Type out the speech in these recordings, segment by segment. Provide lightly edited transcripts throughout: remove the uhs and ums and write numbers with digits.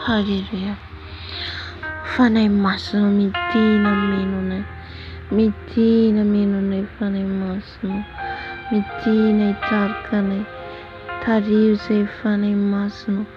Hallelujah. Fanay masino midina menonay. Midina menonay fanay masino. Midina itarkanay. Tario zay fanay masino.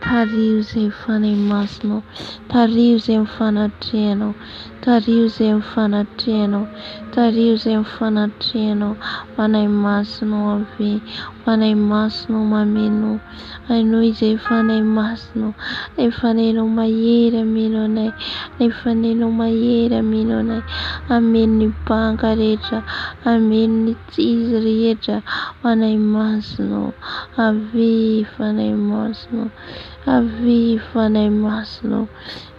Tario zay fanay masino. Tario zay mifanatrehanao. Tario zay mifanatrehanao. Tario zay mifanatrehanao. Fanay masino ave. Fanay masino mameno. Anao izay fanay masino. Ilay fanaynao mahery ameno anay. Ilay fanaynao mahery ameno anay. Ameno ny banga rehetra. Ameno ny tsizy rehetra. Fanay masino. Ave fanay masino. Ave fanay masino.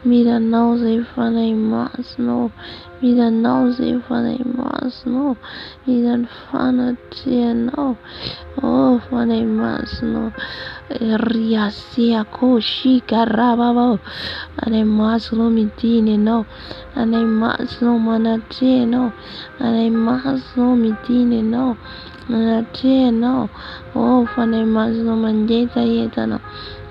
Miranao zay fanay masino. Miranao zay fanay masino. Mira ny fanatrehanao. Oh fanay masino. Riaseako shikarabao. Anay masino midina ianao. Anay masino manatrehanao. Anay masino midina ianao. Manatrehanao. Oh fanay masino mangeta entanao.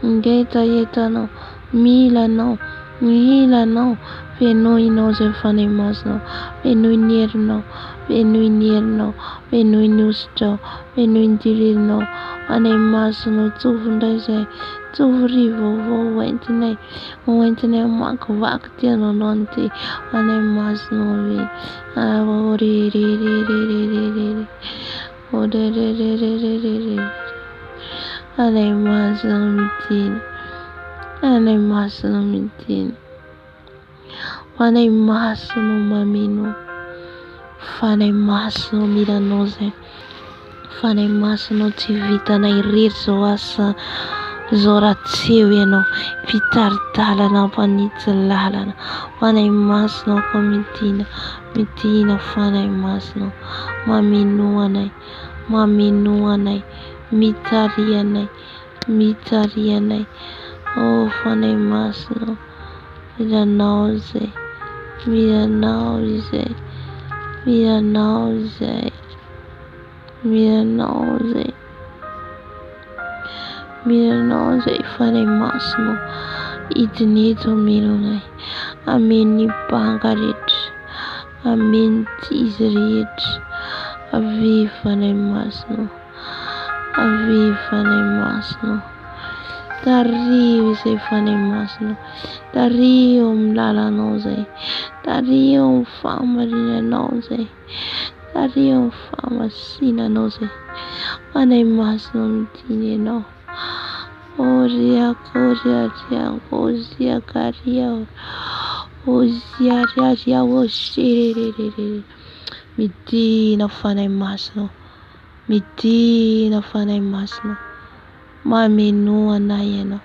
Ngeta entanao. Milanao. Milanao. Fenoinao zay fanay masino. Fenoy ny herinao. Fenoy ny herinao. Fenoy ny ositrao. Fenoy ny diririnao. Fanay masino tsovindray zay. Tsovy vaovao hoentinay. Hoentinay amakivaky ty anao ty. Fanay masino ave. Orerererererere. Orerererererere. Fanay masino midina. Fanay masino midina. Fanay masino mameno. Fanay masino miranao zay. Fanay masino tsy vitanay rery zao asa zao raha tsy eo ianao. Fitaridalana mpanitsy lalana. Fanay masino ko midina. Midina fanay masino. Mameno anay. Mameno anay. Mitaria anay. Mitaria anay. Oh fanay masino. Miranao zay. Miranao izay. Miranao zay. Miranao zay. Miranao zay fanay masino. Hidin'eto menonay. Ameno ny banga rehetra. Ameno tsizy rehetra. Ave fanay masino. Ave fanay masino. Tario izay fanay masino. Tario amin'ny lalanao zay. Tario amin'ny famarinanao zay. Tario amin'ny famasinanao zay. Fanay masino midina ianao. Oriako oriariako oziakaria. Oziariaria oserererere. Midina fanay masino. Midina fanay masino. Mameno anay ianao.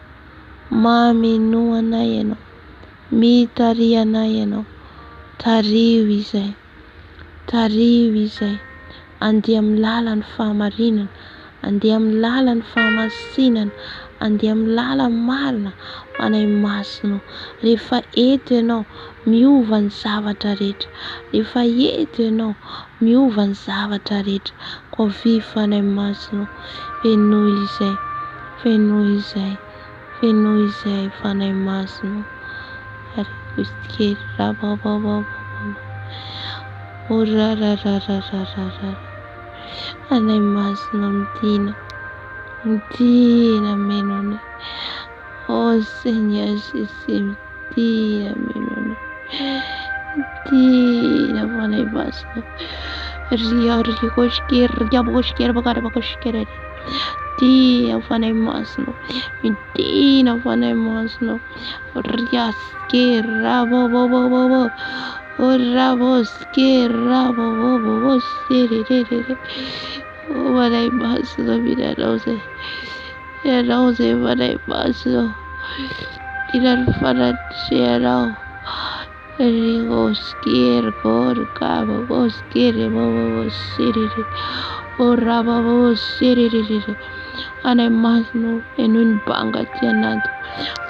Mameno anay ianao. Mitaria anay ianao. Tario izay. Tario izay. Andeha amin'ny lalan'ny fahamarinana. Andeha amin'ny lalan'ny fahamasinana. Andeha amin'ny lalan'ny marina. Fanay masino. Rehefa eto ianao miova ny zavatra rehetra. Rehefa eto ianao miova ny zavatra rehetra. Ko vi fanay masino. Fenoy izay. Fenoy izay. Fenoy izay fanay masino. Arikostikely rababababa. Orarararararara. Fanay masino midina. Midina menonay. Oh Seigneur Jésus, midina menonay. Midina fanay masino. Riarikoshkeri riaboshkeri bakarabakoshkeri. Midina fanay masino. Midina fanay masino. Riaskeri rababababa. Oraboskeri rababababa. Serererere. Oh fanay masino miranao zay. Miranao zay fanay masino. Miran'ny fanatrehanao. Rigoskeri gorkaba boskeri bababa serere. Orababa sererere. Fanay masino fenoy ny banga ty anaty.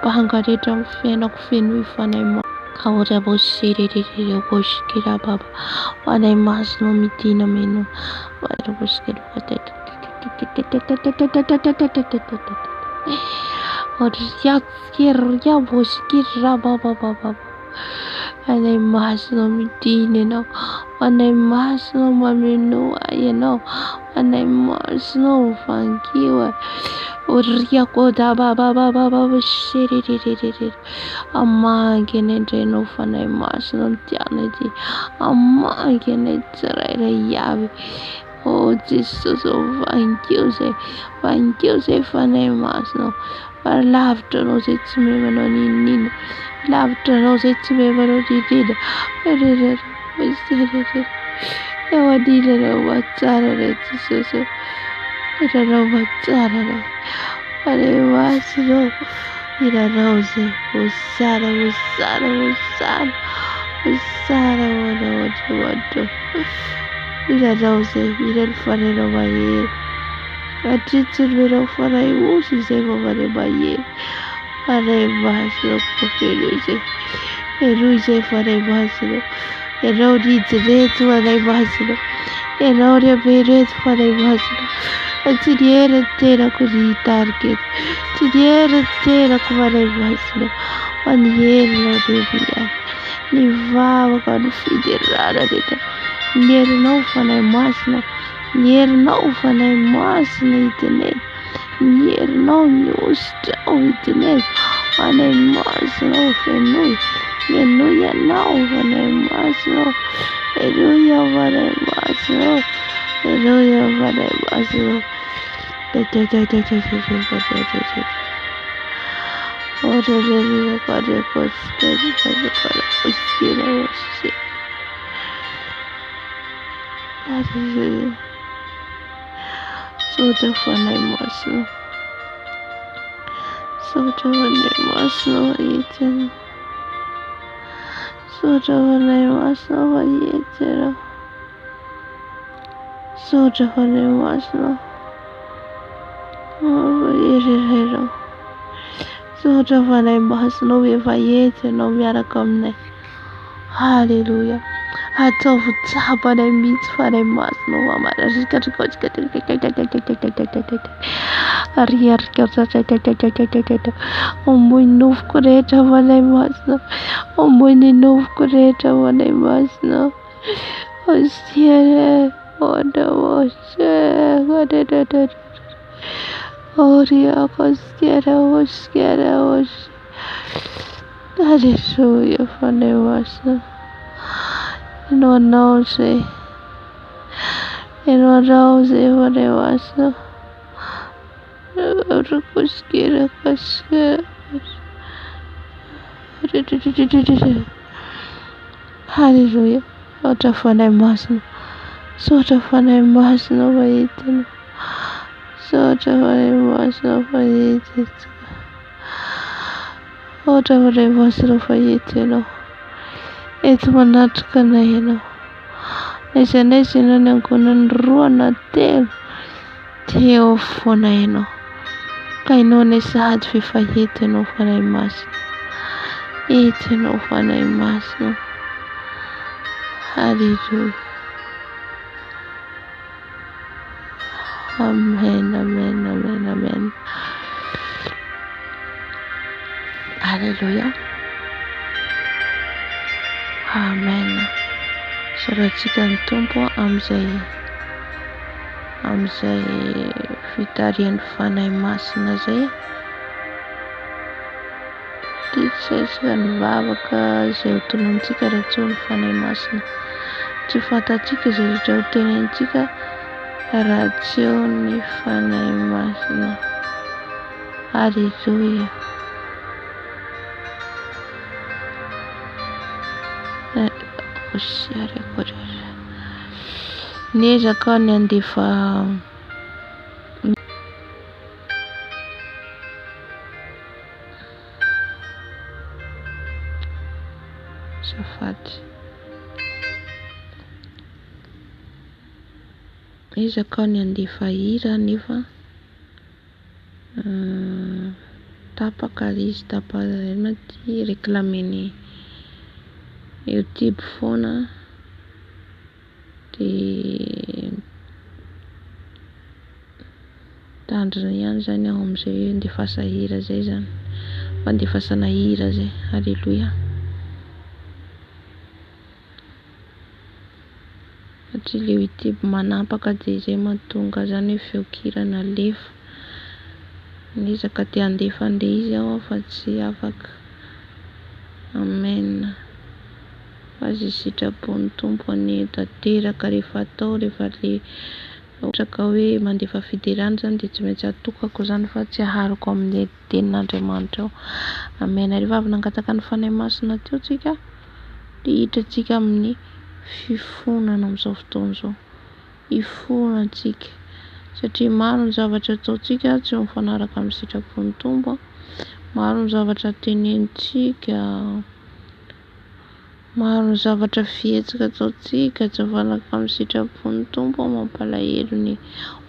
Banga rehetra amin'ny fiainako fenoy fanay masino. Kaorabo sererere goskera baba. Fanay masino midina meno. Oraboskeri Oriatskeria boskira baba. Anay masino midinino. Anay masino maminua, Anay masino fankiwa. Oria koda baba shiri. Amagene dreno fanay masino tianadi. Amagene tsarayra yavi. Oh Jesus, oh thank you, say fanay masino. Para laughter knows it's me when I need. Laughter knows it's me when I did. I said, now I didn't know what Saturday, Jesus. I don't know what Saturday. But it was no. I don't know, say, was sad, what you want to. I don't know, say, we don't find it over here. I did it over I was, say, over the bay. Arevaslo Pofiruze, Eruze for a basilo, Erodi Zet for a basilo, Erodia Beret for a basilo, and Tidiera Tera could eat target, Tidiera Tera for a basilo, 1 year no revia, Niva got feed it rather than near no fun a masno, near no fun a masno. Near no news with the net. When I must know for no. Hallelujah now when I must know. Hallelujah when I must know. Hallelujah when I must know. Oh, the God was steady by the God was still shit. Hallelujah. So the fun I must know. So the one I must know eating. So the one I must know eating. So the one I must know. Oh, so the one I must know if I eat no matter come. Hallelujah. I told top of the meat for the must know. I'm just got to go. Muy kureta wale masno. Muy kureta wale masno. Ostiere. Oda washe. Oria oskiere. Hallelujah for the masno. No knows it. No knows it for the masno. Hallelujah. What a fun I must know. Sort of fun I must know by it. Sort of fun I must know by it. Whatever I must know by it. It's one not gonna, It's a nation and couldn't run a tail. Tail for Kainone sad Fifadian no fanay mas. Ite no fanay mas no. Hallelujah. Amen. Hallelujah. Amen. Soratsika ny tompo amizay fitarian'ny fanahy masina zay. Titsika ny vavaka izay ho tonontsika raha tsy ny fanahy masina. Tsy fantatsika izay rehetra ho tenentsika raha tsy ny fanahy masina. Hallelujah. Niezaka ny andefa safady. Niezaka ny andefa hira nefa tapaka izy ty reklameny YouTube foana Tandrina ihany zany aho amin'izay andefasa hira zay zany, fandefasana hira zay. Halleluia. Satria le iteby manapaka dia izay mahatonga zany hoe feokirana alefa. Nizaka te handefa andeha izy aho fa tsy afaka. Amen. Fa azy sitrapon'ny Tompo any tanteraka rehefa atao, rehefa le ohatra ka hoe mandefa fiderana zany dia tsy maintsy atokako zany fa tsy aharoko amin'ny tenin'Andriamanitra ao. Amen. Rehefa avy nangataka ny fanahy masina teo tsika, dia hitantsika amin'ny fifonana amin'izao fotoana izao. Hifona antsika satria maro ny zavatra ataontsika tsy mifanaraka amin'ny sitrapon'ny Tompo. Maro ny zavatra tenenitsika, maro ny zavatra fihetsika ataontsika tsy mifanaraka amin'ny sitrapon'ny Tompo, mampalahelo ny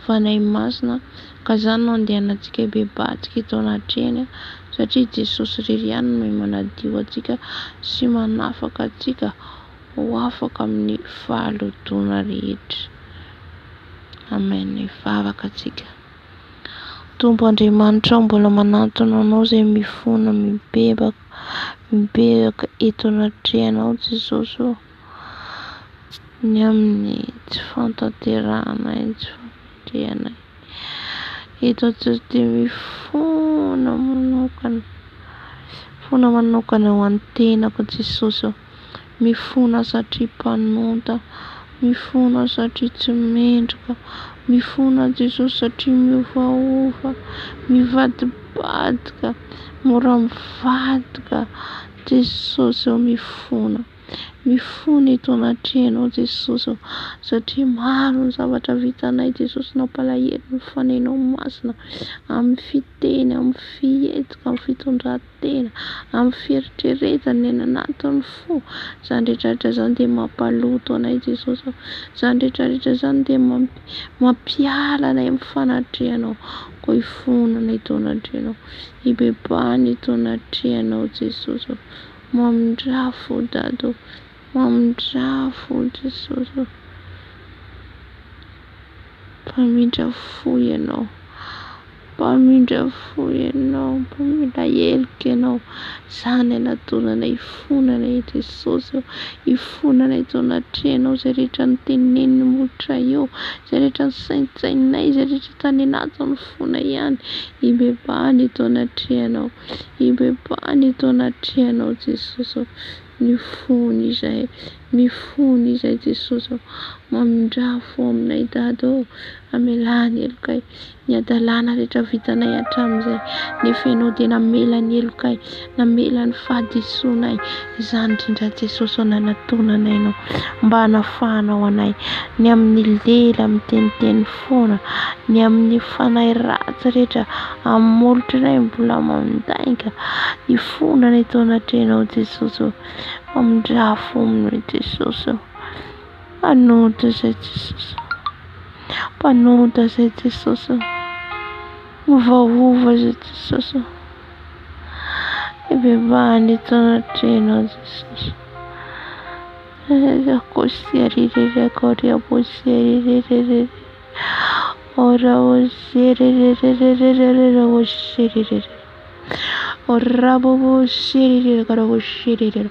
fanahy masina. Ka zany no andehanantsika hibebahantsika eto anatrehany, satria Jesosy irery ihany no manadio antsika sy manafaka antsika ho afaka amin'ny fahalotona rehetra. Amen. Vavaka antsika. Tompo Andriamanitra, mbola manantona anao zay mifona mibebaka eto anatrehanao Jesosy, ny amin'ny tsy fantanterahana tsy fantanterahana eto Jesosy dia mifona manokana ho an'ny tenako Jesosy. Mifona satria mpanota, mifona satria tsy mendrika, mifona Jesosy satria miovaova, mivadibadika, mora mivadika Jesosy. Mifona eto anatrehanao Jesosy, satria maro ny zavatra vitanay Jesosy, nampalahelo ny fanahinao masina amin'ny fiteny, amin'ny fihetsika, amin'ny fitondran-tena, amin'ny fieritreretana eny anatin'ny fo. Zany rehetrarehetra zany dia mampaloto anay Jesosy. Zany rehetrarehetra zany dia mampiala anay amin'ny fanatrehanao. Koa hifonana eto anatrehanao, hibebahana eto anatrehanao Jesosy. Mamindrafo Dado, mamindrafo Jesosy, mpamindrafo ianao, mpamindrafo ianao, mpamila helika ianao. Zany anatonana hifonana Jesosy, hifonana eto anatrehanao. Zay rehetra noteneniny molitra eo, zay rehetra nisaintsainay, zay rehetra tany anatin'ny fona ihany, hibebahana eto anatrehanao, hibebahana eto anatrehanao Jesosy. Mifona izay Jesosy, mamindrafo aminay Dado, amelany helokay ny adalana rehetra vitanay hatramin'izay. Nefa ianao dia namela ny helokay, namela ny fahadisoanay. Izany indrindra Jesosy nanatonanay ianao mba hanafahanao anay ny amin'ny lela miteniteny foana, ny amin'ny fanahy ratsy rehetra amin'ny molotranay mbola mandainga. Hifonana eto anatrehanao Jesosy, mamindrafo aminay Jesosy. Mpanota zay Jesosy, mpanota zay Jesosy, miovaova zay Jesosy. Hibebahana eto anatrehanao Jesosy. Akosiarirere akoria bosiarirere ora osirere osirere ora bosirere kara osirere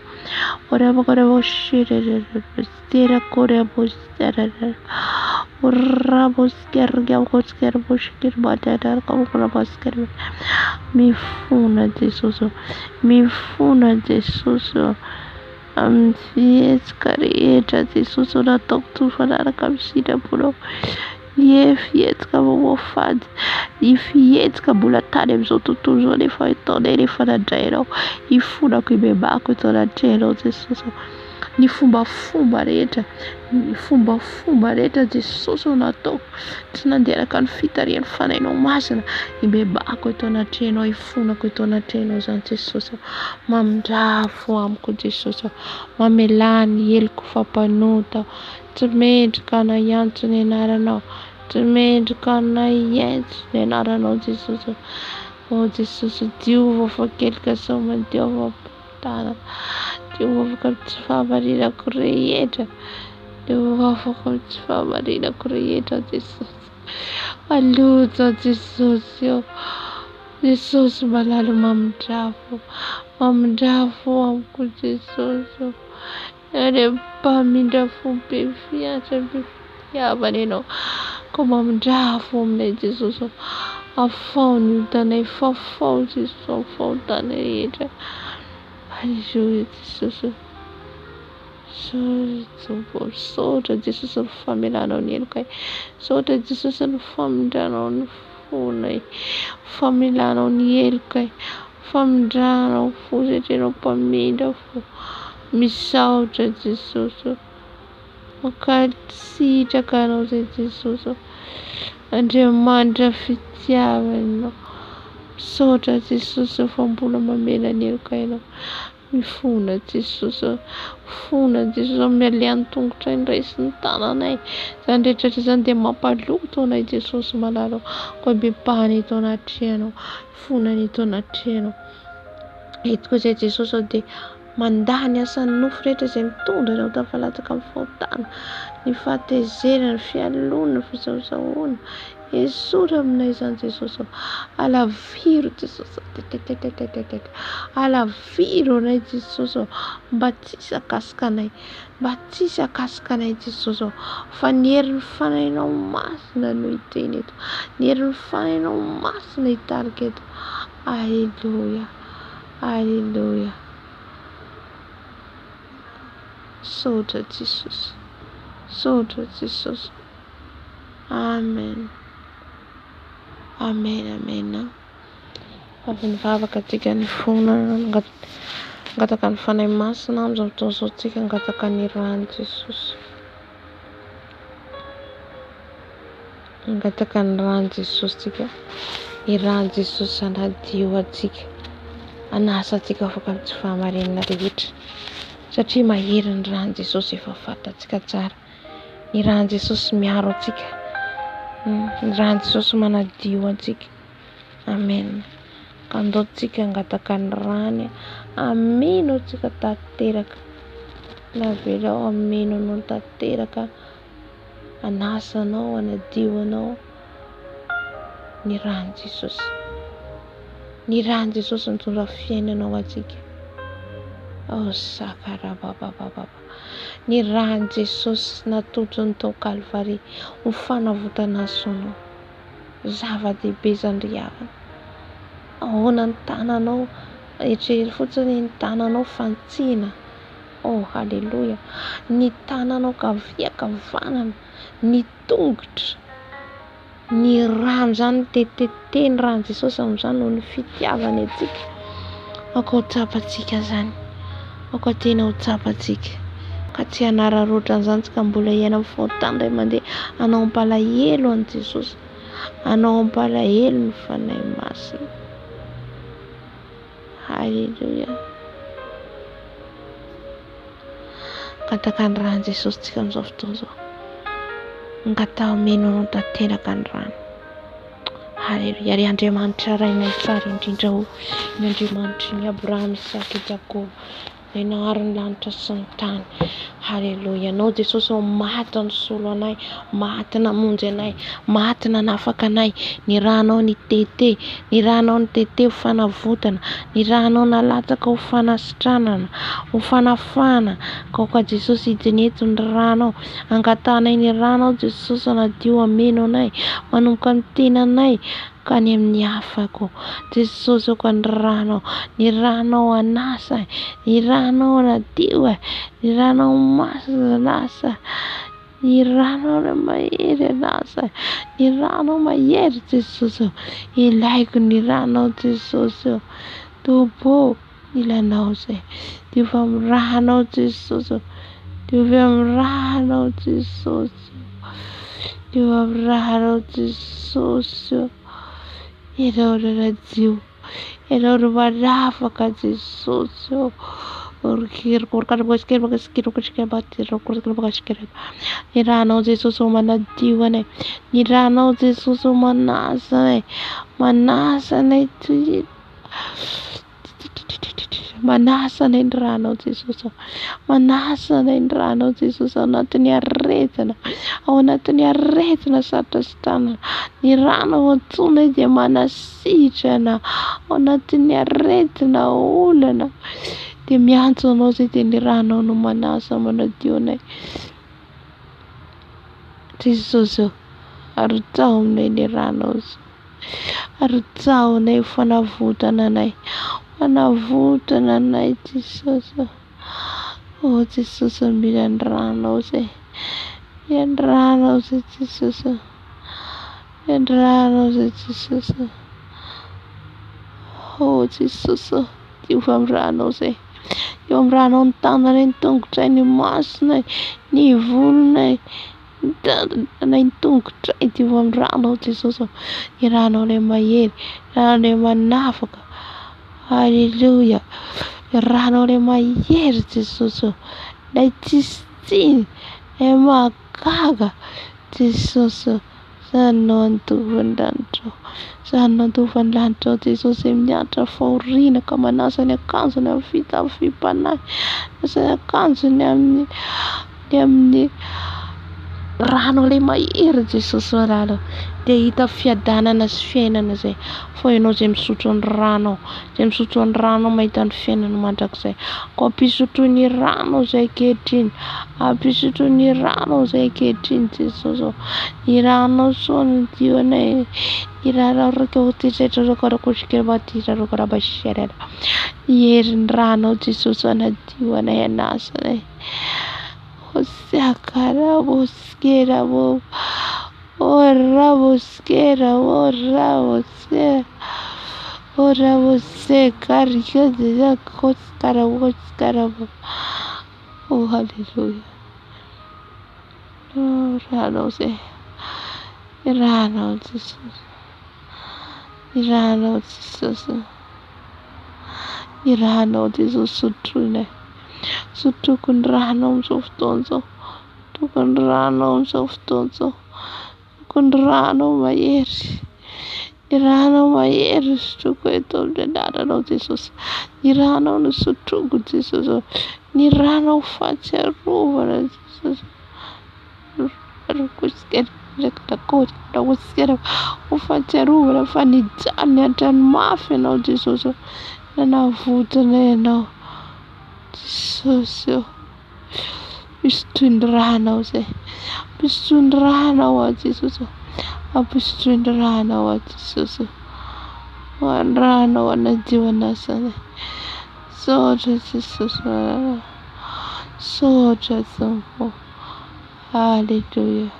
ora bakara osirere stera koria bosirere ora boskerga bosker bosker badar kara bosker. Mifuna Jesosy, mifuna Jesosy amin'ny fihetsika rehetra Jesosy nataoko toy fanaraka amin'ny sitraponao. Ny fihetsika mamoafady, ny fihetsika mbola tany amin'izao tontolo izao nefa ataonay rehefa nandrainao. Hifonako hibebahako eto anatrehanao Jesosy. Ny fombafomba rehetra, ny fombafomba rehetra Jesosy nataoko tsy nanderaka ny fitarian'ny fanahinao masina, hibebahako eto anatrehanao, hifonako eto anatrehanao zany Jesosy. Mamindrafo amiko Jesosy, mamelany heliko fampanota, tsy mendrika anay antso ny anaranao, tsy mendrika anay entso ny anaranao Jesosy. O Jesosy, diova fakelika saoma, diova mpitana, diova afaka tsy fahamarinako rehetra, diova afaka tsy fahamarinako rehetra Jesosy. Aloha Jesosy eo. Jesosy malalo mamindrafo amiko Jesosy. Rehefa mpamindra fo be fiatra be fitiavana ianao ko mamindrafo aminay Jesosy. Afao ny hitanay fafao Jesosy, afao tanay rehetra. Alleluia Jesosy. Saotra Jesosy ny famelanao ny helokay. Saotra Jesosy ny famindranao ny fonay, famelanao ny helokay, famindranao fo satria anao mpamindra fo. Misaotra Jesosy, mankasitraka anao zay Jesosy. Andriamanitra fitiavanao. Misaotra Jesosy fa mbola mamela ny helokay anao. Mifona Jesosy, fona Jesosy amin'ny alian'ny tongotra indray sy ny tananay. Zany rehetra zany dia mampaloto anay Jesosy malalo. Koa bepahany eto anatrehanao, fonany eto anatrehanao. Eto koa zay Jesosy dia mandany asan'ny nofo rehetra izay mitondra ireo tafalatsaka amin'ny fahotana, ny fahatezerana, ny fialonana, ny fisaosaoana. Esorina aminay izany Jesosy. Alaviro Jesosy. Alaviro anay Jesosy. Mba tsisy akasikanay. Mba tsisy akasikanay Jesosy. Fa ny herin'ny fanahinao masina no hiteny eto. Ny herin'ny fanahinao masina hitarika eto. Alleluia. Alleluia. Saotra Jesosy. Saotra Jesosy. Amen. Amen, amen. Avy ny vavaka tsika ny fona ngataka ny fanahy masina amin'izao fotoana izao tsika ngataka ny rano Jesosy. Ngataka ny rano Jesosy tsika. Ny rano Jesosy anadio atsika. Anasa atsika afaka amin'ny tsy fahamarinana rehetra. Satria mahery ny rano Jesosy efa fantatsika tsara. Ny rano Jesosy miaro atsika. Ny rano Jesosy manadio antsika. Amen. Kandao tsika ngataka ny rano. Ameno tsika tanteraka. Navelao ameno anao tanteraka. Anasanao, anadioanao ny rano Jesosy. Ny rano Jesosy mitondra fiainanao atsika. Oh sakarababababa. Ny rano Jesosy natotro ny tao Kalvari, ho fanavotana sonao. Zava-dehibe zany ry havana. Ahoana ny tananao, eritrereto fotsiny ny tananao fantsina. Oh halleluia. Ny tananao kavia kavanana, ny tongotra. Ny rano zany tetete ny rano Jesosy amin'izany noho ny fitiavany atsika. Ako tsapatsika zany. Ako tena ho tsapatsika. Ka tsy hanararotra an'izany tsika mbola hiaina amin'ny fahotana iray mandeha. Anao ampalahelo an' Jesosy. Anao ampalahelo ny fanahy masina. Halleluia. Ngataka ny rano Jesosy tsika amin'izao fotoana izao. Ngatao meno anao tanteraka ny rano. Halleluia. Ry Andriamanitra rainay tsara indrindra ho. Ny Andriamanitra ny Abraham, Isaka, Jakob. Ny naharon'ny lanitra sy ny tany. Halleluia. Anao Jesosy maty nisolo anay, maty namonjy anay, maty nanafaka anay. Ny ranao nitete, ny ranao nitete ho fanavotana, ny ranao nalatsaka ho fanasitranana, ho fanafana. Ka Jesosy hidinyeto ny ranao, angatanay ny ranao Jesosy anadio ameno anay, manomboka ny tenanay ka ny amin'ny afako. Jesosy ka ny ranao anasa, ny ranao anadio, ny ranao masina anasa, ny ranao mahery anasa, ny ranao mahery Jesosy. Ilaiko ny ranao Jesosy. Tobo ilanao zay. Diovy amin'ny ranao Jesosy. Diovy amin'ny ranao Jesosy. Diovy amin'ny ranao Jesosy. Ianao radio. Ianao ro manafaka Jesosy. Ny ranao Jesosy manadio anay. Ny ranao Jesosy manasa anay. Manasa anay. Manasa ny ranao Jesosy, manasa ny ranao Jesosy ao anatin'ny aretina, ao anatin'ny aretina sarotra sy tanana. Ny ranao antsoina dia manasitrana ao anatin'ny aretina olana, dia miantso anao zay dia ny ranao no manasa manadio anay. Jesosy, arotsao aminay ny ranao, arotsao anay, fanavotana anay, fanavotana anay Jesosy. Oh Jesosy, mila ny ranao zay, mila ny ranao zay Jesosy, mila ny ranao zay Jesosy. Oh Jesosy, diova amin'ny ranao zay, eo amin'ny ranao ny tananay, ny tongotray, ny masonay, ny volonay, ny tananay, ny tongotray, diova amin'ny ranao Jesosy. Ny ranao ilay mahery, ranao ilay manafaka. Alleluia. Ny ranao ilay mahery Jesosy, ilay tsisy tsiny, ilay mahagaga Jesosy. Sanao andovany lanitra, sanao andovany lanitra Jesosy, mianatra fahoriana ka manasa ny akanjony amin'ny fitafim-panahy, manasa ny akanjony amin'ny rano ilay mahery Jesosy rano, dia hita fiadanana sy fiainana zay. Fa ianao zay misotro ny rano, zay misotro ny rano mahita ny fiainana mandrakizay. Ko ampisotro ny rano zay ankehitriny, ampisotro ny rano zay ankehitriny Jesosy. Ny rano sono dio anay, ny rano raka hotetetra raka rakotrika batira raka rabashirana. Ny herin'ny rano Jesosy anadio anay, anasa anay. Osiakara boskera bo, ora boskera, ora boskera, ora boskera, rikada koskara boskara bo. Oh hallelujah. Oh rano zay, rano Jesosy, rano Jesosy, rano Jesosy sotroinay. Sotroko ny rano amin'izao fotoana izao, sotroko ny rano amin'izao fotoana izao, sotroko ny rano mahery, ny rano mahery sotroko eto amin'ny anaranao Jesosy. Ny rano no sotroko Jesosy, ny rano fahatsiarovana Jesosy. Ho fahatsiarovana fa nijanona ny an-dranomasina ianao Jesosy, nanavotana ianao Jesosy. Misotro ny ranao zay, misotro ny ranao a Jesosy, misotro ny ranao a Jesosy. Ho ny ranao anadio anasana, sotra Jesosy, sotra Tompo. Hallelujah.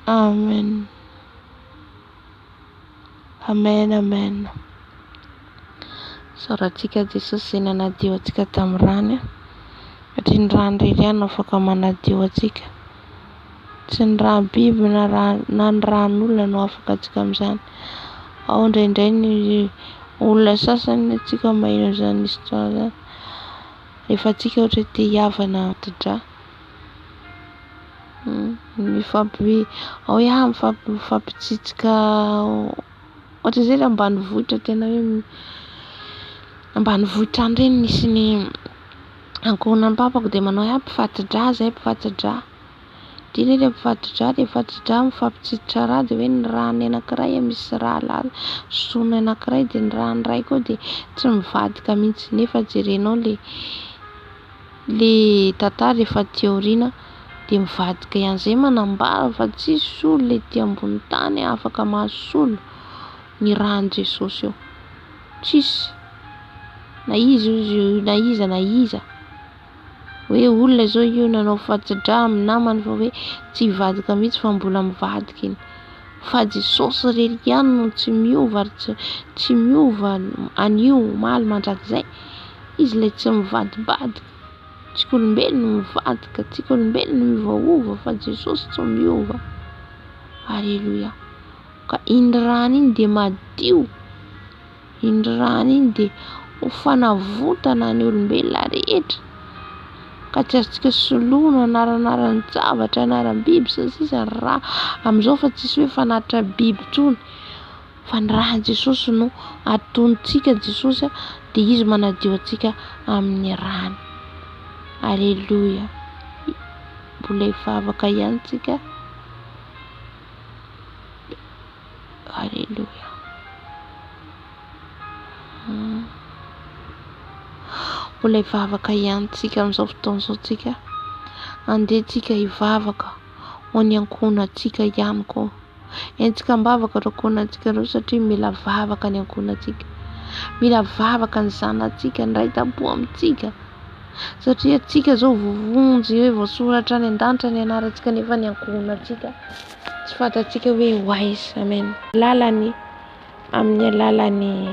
Amen. Amen, amen. Soratsika Jesosy nanadio antsika tamin'ny rany, satria ny rano irery no afaka manadio antsika. Tsy ny rano biby na ny ranon'olona no afaka antsika amin'izany. Ao indraindray ny olona sasany antsika maheno an'izany histoire zany, rehefa antsika ohatra te hiavana atodra, ao iaho mifampitsitsika ohatra zay raha ambanivohitra, tena hoe ambanivohitra any ireny nisy ny ankohonan'ny papako, dia manao hoe mpifato-drà zay, mpifato-drà. Dia ilay mpifato-drà mifampitsitsitra rà, dia hoe ny rano anankiray misy rà sona anankiray, dia ny rano iray koa dia tsy mivadika mihitsy. Nefa jerenao le tantara rehefa aty aoriana dia mivadika ihany zay, manambara fa tsisy olona ety ambony tany afaka mahasolo ny rano Jesosy eo, tsisy. Na iza hoe olona zao io nanao fato-drà amin'ny namany fa hoe tsy hivadika mihitsy fa mbola mivadika iny, fa Jesosy irery ihany no tsy miova ary tsy miova anio omaly mandrakizay. Izy ilay tsy mivadibadika, tsika olombelona mivadika, tsika olombelona miovaova, fa Jesosy tsy miova. Alleluia. Ka iny rano iny dia madio, iny rano iny dia ho fanavotana ny olombelona rehetra, ka tsy azontsika soloina anaran'ny zavatra, anaran'ny biby sy ny sisa raha amin'izao, fa tsisy hoe fanatitra biby intsony, fa ny raha Jesosy no ataontsika Jesosy dia izy manadio antsika amin'ny rano. Aleluia. Mbola hivavaka ihany tsika. Aleluia. Mbola hivavaka ihany tsika amin'izao fotoana izao tsika. Andeha tsika hivavaka ho any ankohonantsika ihany koa. Entsika mbavaka ro ankohonantsika ro satria mila vavaka ny ankohonantsika. Mila vavaka ny zanantsika, ny ray tampo amintsika. Satria atsika zao vovonjy hoe voasoratra any an-danitra ny anarantsika nefa ny ankohonantsika tsy fantatsika hoe hoaiza. Amen. Lalany amin'ny alalany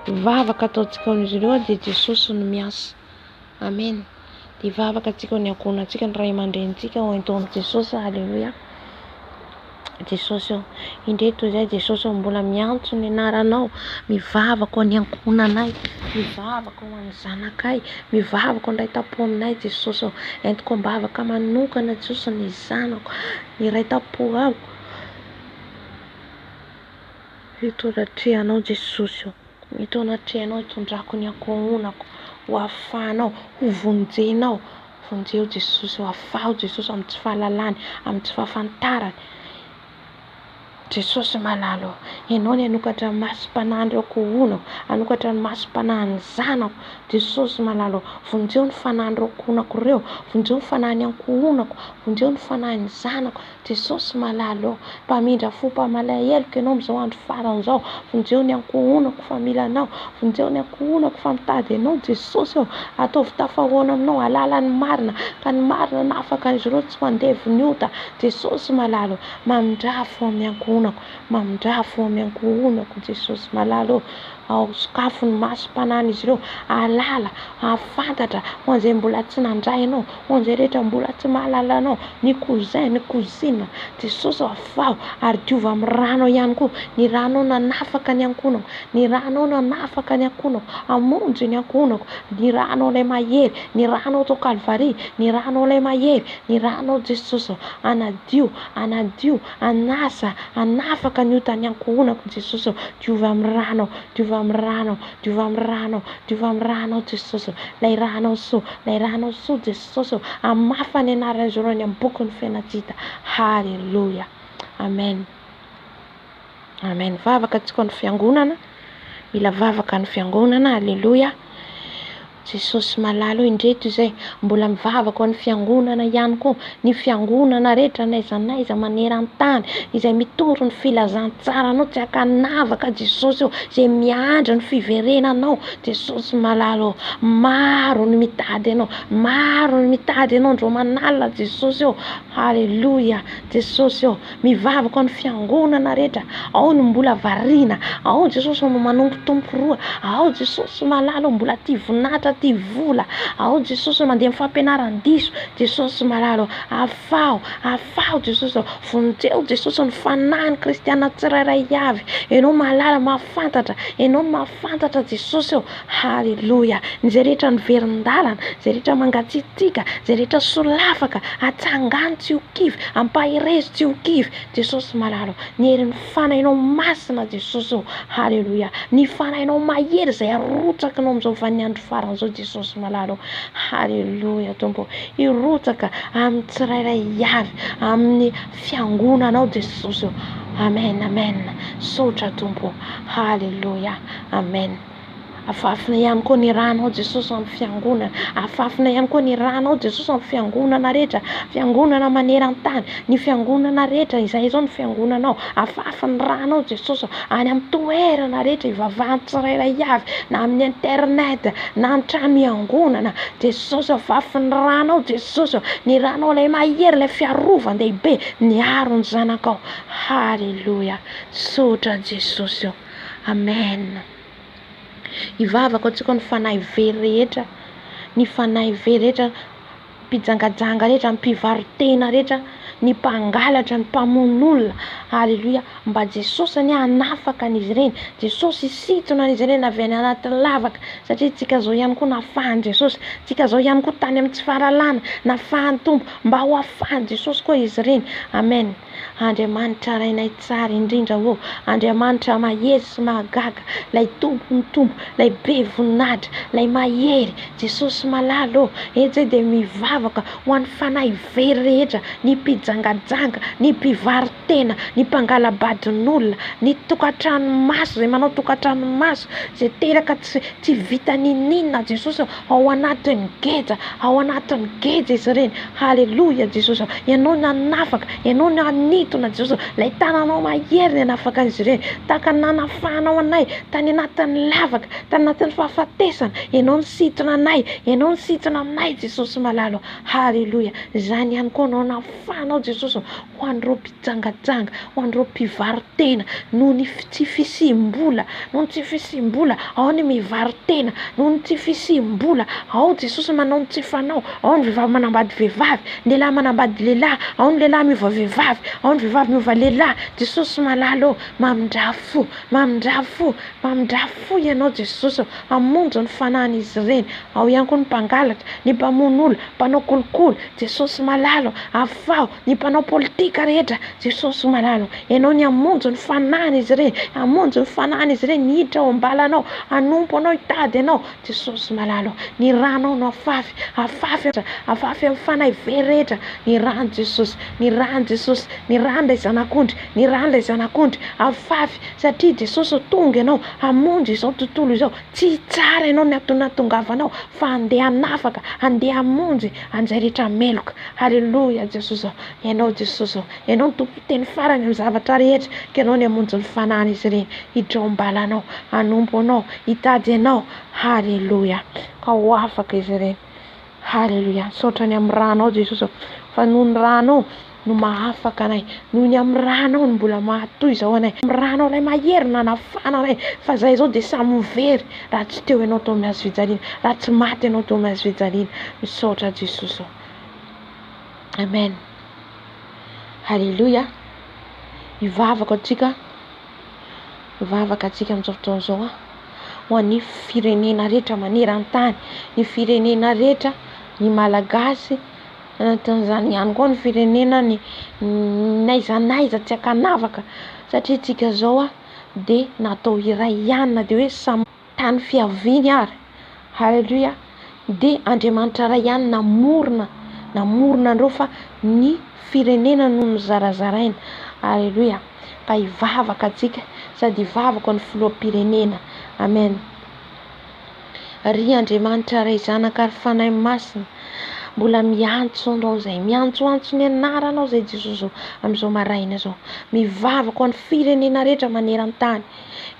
vavaka ataontsika amin'izy ireo dia Jesosy no miasa. Amen. Dia vavaka atsika ny ankohonantsika, ny ray aman-drenitsika ho ataon'i Jesosy. Aleluia. Jesosy indreto izay Jesosy mbola miantso ny anaranao, mivavaka ho any ankohonanay, mivavaka ho any zanakay, mivavaka ho ny ray tampo aminay Jesosy. Entiko mbavaka manokana Jesosy ny zanako, ny ray tampo ao. Eto anatrehanao Jesosy, eto anatrehanao hitondrako ny ankohonako, ho afahanao, ho vonjenao. Vonjeo Jesosy, ho afao Jesosy amin'ny tsy fahalalany, amin'ny tsy fahafantarany. Jesosy malalo, ianao ny anokatra ny masom-panahy ireo ankohonako, anokatra ny masom-panahy ny zanako. Jesosy malalo, vonjeo ny fanahy ireo ankohonako ireo, vonjeo ny fanahy ny ankohonako, vonjeo ny fanahy ny zanako. Jesosy malalo, mpamindra fo mpamalaheloko ianao amin'izao andro farany izao. Vonjeo ny ankohonako fa milanao, vonjeo ny ankohonako fa mitady ianao Jesosy. Ataovy tafahoana aminao, alala ny marina, ka ny marina nafaka izy ireo tsy mandevy ny ota. Jesosy malalo, mamindra fo amin'ny ankohonako, mamindra fo amin'ny ankohonako Jesosy malalo. Ao sokafo ny masom-panan'izy ireo, alala, afantatra ho an'izay mbola tsy nandray ianao, ho an'izay rehetra mbola tsy mahalala anao, ny cousin, ny cousine. Jesosy afao ary diova amin'ny rano ihany koa, ny rano nanafaka ny ankohonako, ny rano nanafaka ny ankohonako, amonjy ny ankohonako, ny rano ilay mahery, ny rano tao Kalvari, ny rano ilay mahery, ny rano Jesosy anadio, anadio, anasa, anafaka ny otan'ny ankohonako Jesosy. Diova amin'ny rano, diova amin'ny rano, diova amin'ny rano, diova amin'ny rano Jesosy. Lay rano so, lay rano so Jesosy, amafa ny anaran'izy ireo any amin'ny boky ny fiainantsika. Haleluia. Amen. Amen. Vavaka atsika ny fiangonana, mila vavaka ny fiangonana. Haleluia. Jesosy malalo indreto izay mbola mivavaka ho ny fiangonana ihany koa, ny fiangonana rehetra n'aiza n'aiza maneran-tany izay mitoro ny filazantsaranao, tsy hakanavaka Jesosy, izay miandra ny fiverenanao Jesosy malalo. Maro ny mitady ianao, maro ny mitady ianao ndro manala Jesosy. Haleluia. Jesosy mivavaka ho ny fiangonana rehetra, ao ny mbola variana, ao Jesosy no manompotompo roa, ao Jesosy malalo mbola tia vonatra, tia vola, ao Jesosy mandeha fampianaran-diso. Jesosy malalo, afao, afao Jesosy. Vonjeo Jesosy ny fanahy ny kristiana tsirairay avy. Ianao malala mahafantatra, ianao mahafantatra Jesosy. Haleluia. Izay rehetra niverin-dalana, izay rehetra mangatsiatsika, izay rehetra solafaka, atsangany tsy ho kivy, ampahirezy tsy ho kivy. Jesosy malalo, ny herin'ny fanahinao masina Jesosy. Haleluia. Ny fanahinao mahery izay arotsakanao amin'izao vaniandro farany izao Jesosy malalo. Haleluia Tompo. Irotsaka amin'ny tsirairay avy, amin'ny fiangonanao Jesosy. Amen, amen. Sotra Tompo. Haleluia. Amen. Afafina ihany koa ny ranao Jesosy amin'ny fiangonana, afafina ihany koa ny ranao Jesosy amin'ny fiangonana rehetra, fiangonana maneran-tany, ny fiangonana rehetra izay izao ny fiangonanao. Afafina ranao Jesosy any amin'ny toerana rehetra ivavahan'ny tsirairay avy, na amin'ny internet, na amin'ny trano fiangonana. Jesosy afafina ranao Jesosy, ny ranao ilay mahery, ilay fiarovan-dehibe niaro ny zanakao. Haleluia. Sotra Jesosy. Amen. Ivavaka atsika ny fanahy very rehetra, ny fanahy very rehetra, mpijangajanga rehetra, ny mpivarotena rehetra, ny mpangalatra, ny mpamon'olona. Haleluia. Mba Jesosy any anafaka an'izy ireny, Jesosy isitona an'izy ireny avy any anaty lavaka, satria tsika zao ihany koa nafahany Jesosy, tsika zao ihany koa tany amin'ny tsy fahalalana nafahany Tompo, mba ho afahany Jesosy koa izy ireny. Amen. Andriamanitra rainay tsara indrindra ô, Andriamanitra mahery sy mahagaga, lay tompony tompo, lay be voninahitra, lay mahery Jesosy malalo ô. Eto dia mivavaka ho an'ny fanahy very rehetra, ny mpijangajanga, ny mpivaritena, ny mpangalabadin'olona, ny tokantrano maso, zay manao tokantrano maso, zay teraka tsy vita ninina Jesosy ao anatin'ny geja, ao anatin'ny geja izy ireny. Haleloia Jesosy, ianao ny anafaka, ianao ny anitona Jesosy, lay tananao mahery ny anafaka izy ireny, tahaka nanafahanao anay tany anatin'ny lavaka, tany anatin'ny fahafatesana, ianao ny sitona anay, ianao ny sitona aminay Jesosy malalo. Haleloia, zany ihany koa anao nafahanao Jesosy ho an'ireo mpijangajanga, ho an'ireo mpivaritena, noho ny tsy fisim-bola, noho ny tsy fisim-bola, ao ny mivaritena, noho ny tsy fisim-bola, ao Jesosy manao ny tsy fanao, ao ny vehivavy manambady vehivavy, ny lehilahy manambady lehilahy, ao ny lehilahy miova vehivavy, ao ny vehivavy miova lehilahy Jesosy malalo. Mamindrafo, mamindrafo, mamindrafo ianao Jesosy, hamonjy ny fanan'izy ireny. Ao ihany koa ny mpangalatra, ny mpamono olona, mpanao kolokolo Jesosy malalo. Afao ny mpanao politika rehetra Jesosy malalo, ianao ny hamonjy ny fanan'izy ireny, hamonjy ny fanan'izy ireny, ny hiditra ao ambalanao, hanompo anao, hitady anao Jesosy malalo. Ny ranao no afafy, afafy amin'ny fanahy very rehetra, ny rano Jesosy, ny rano Jesosy, ny ran'ilay zanak'ondry, ny ran'ilay zanak'ondry afafy, satria Jesosy tonga ianao hamonjy izao tontolo izao, tsy tsara ianao ny tongavanao, fa andeha hanafaka, andeha hamonjy an'izay rehetra meloka. Haleloia Jesosy, ianao Jesosy, ianao ny tompo teny farany amin'ny zavatra rehetra, ka ianao ny hamonjy ny fanan'izy ireny, hiditra ao ambalanao, hanompo anao, hitady anao. Haleloia, ka ho afaka izy ireny. Haleloia, saotrany amin'ny ranao Jesosy, fa noho ny ranao no mahafaka anay, noho ny amin'ny ranao no mbola mahatoy izao anay, amin'ny ranao lay mahery nanafana anay, fa zay izao dia samy mivery raha tsy teo ianao tao mihazo fijaliana, raha tsy maty ianao tao mihazo fijaliana. Misaotra Jesosy. Amen. Haleloia. Hivavaka antsika amin'izao fotoana izao ho an'ny firenena rehetra maneran-tany, ny firenena rehetra, ny malagasy, anatin'izany ihany koa ny firenena ny naizanaiza tsy akanavaka, satria tsika izao dia natao iray ihany, na dia hoe samy tany fiaviany ary. Haleloia. Dia Andriamanitra iray ihany namorona andreo fa ny firenena no nizarazaraina. Haleloia. Ka hivavaka antsika, sady hivavaka ny filoham-pirenena. Amen. Ry Andriamanitra ray zanaka ary fanahy masina, mbola miantso anao zay, miantsoantso ny anaranao zay Jesosy amin'izao maraina izao. Mivavaka ho an'ny firenena rehetra maneran-tany,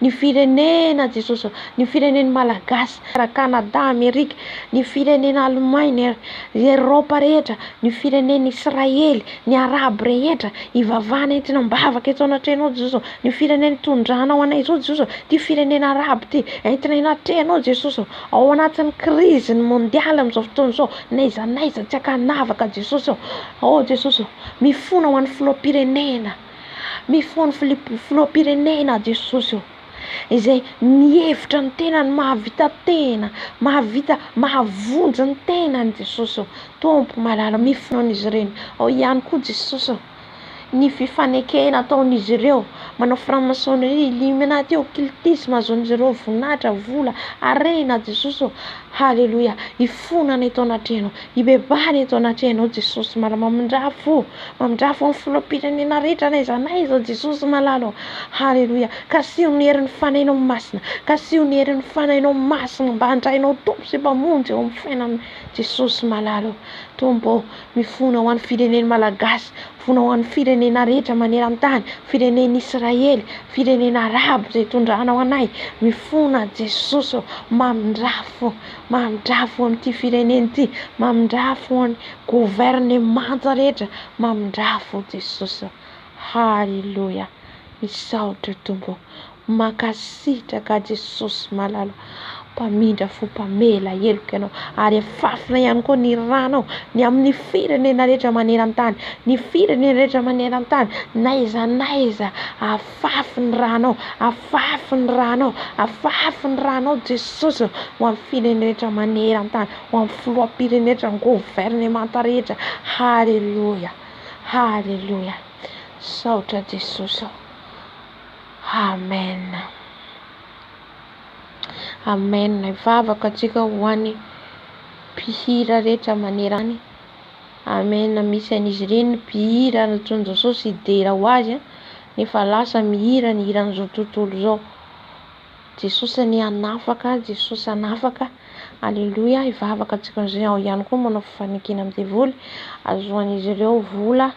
ny firenena Jesosy, ny firenena malagasy, Kanada, Amerika, ny firenena Allemagne, Eropa rehetra, ny firenena Israely, ny Arabo rehetra, hivavana entina mibavaka eto anatrehanao Jesosy, ny firenena tondranao anay izao Jesosy, ty firenena Arabo ty entina hinatrehanao Jesosy, ao anatin'ny kriziny mondialy amin'izao fotoana izao, naizanaiza tsy akanavaka Jesosy. Oh Jesosy, mifona ho an'ny filoham-pirenena, mifona filoham-pirenena Jesosy, izay mihevitra ny tena, ny mahavita tena, mahavonjy ny tena ny Jesosy. Tompo malala, mifona n'izy ireny. Ao ihany koa Jesosy ny fifanekena ataon'izy ireo, manao franc-maçonnerie, illuminati, occultisme, azon'izy ireo voninahitra, vola, arena Jesosy. Haleloia, hifonana eto anatrehanao, hibebany eto anatrehanao Jesosy malala. Mamindrafo amin'ny filoham-pirenena rehetra naizanaiza Jesosy malalo. Haleloia, ka sio ny herin'ny fanahinao masina, ka sio ny herin'ny fanahinao masina mba handrainao tompo sy mpamonjy eo amin'ny fiainan'i Jesosy malalo. Tompo, mifona ho an'ny firenena malagasy, mifona ho an'ny firenena rehetra maneran-tany, firenena Israely, firenena Arabo zay tondranao anay, mifona Jesosy, mamindrafo amin'ity firenena ity, mamindrafo ho an'ny gouvernemanta rehetra, mamindrafo Jesosy. Haleloia, misaotra Tompo, makasitraka Jesosy malalo, mpamindrafo, mpamela heloka ianao, ary afafina ihany koa ny ranao ny amin'ny firenena rehetra maneran-tany, ny firenena rehetra maneran-tany, naizanaiza afafy ny ranao, afafy ny ranao, afafy ny ranao Jesosy ho amin'ny firenena rehetra maneran-tany, ho amin'ny filoham-pirenena rehetra, ny gouvernemanta rehetra. Haleloia, haleloia. Saotra Jesosy. Amen. Amen. Vavaka antsika ho an'ny mpihira rehetra manerany. Amen. Misy an'izy ireny mpihira nataon'i Jesosy hidera ho azy nefa lasa mihira ny hiran'izao tontolo zao. Jesosy ny anafaka, Jesosy anafaka. Alleluia. Ivavaka antsika izao ihany koa manao fifanikena amin'ny devoly. Azoan'izy ireo vola,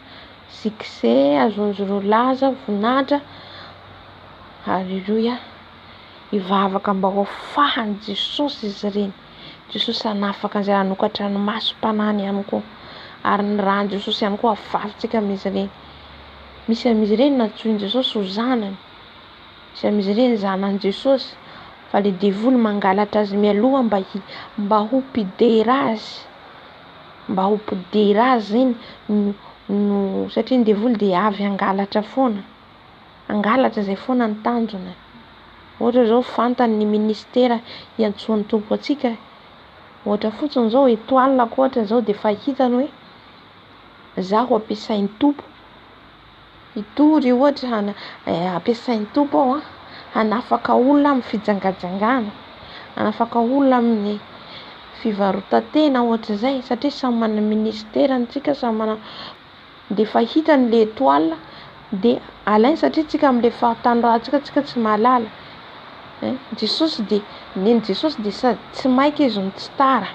succès, azoan'izy ireo laza, voninahitra. Alleluia. Ivavaka mba ho fahany Jesosy izy ireny. Jesosy anafaka izay hanokatra ny masom-panany ihany koa. Ary ny rahan'i Jesosy ihany koa afafantsika amin'izy ireny. Misy amin'izy ireny natsoin'i Jesosy ho zanany. Misy amin'izy ireny zanan'i Jesosy. Fa le devoly mangalatra azy mialoha mba ho mpidera azy. Mba ho mpidera azy zany satria ny devoly dia avy angalatra foana. Angalatra izay foana ny tanjona. Ohatra zao fantany ny ministera iantsoan'ny tompo antsika. Ohatra fotsiny zao étoile ohatra zao dia fahitany hoe zaho ampiasain'ny tompo. Itory ohatra ampiasain'ny tompo ao hanafaka olona amin'ny fijangajangana. Hanafaka olona amin'ny fivarotan-tena ohatra zay satria samy manana ministera antsika samy manana. Dia fahitany le étoile dia alainy satria tsika amin'ilay fahatanrahantsika tsika tsy mahalala. Jesosy dia Jesosy dia sady tsy maika izy no tsy tara.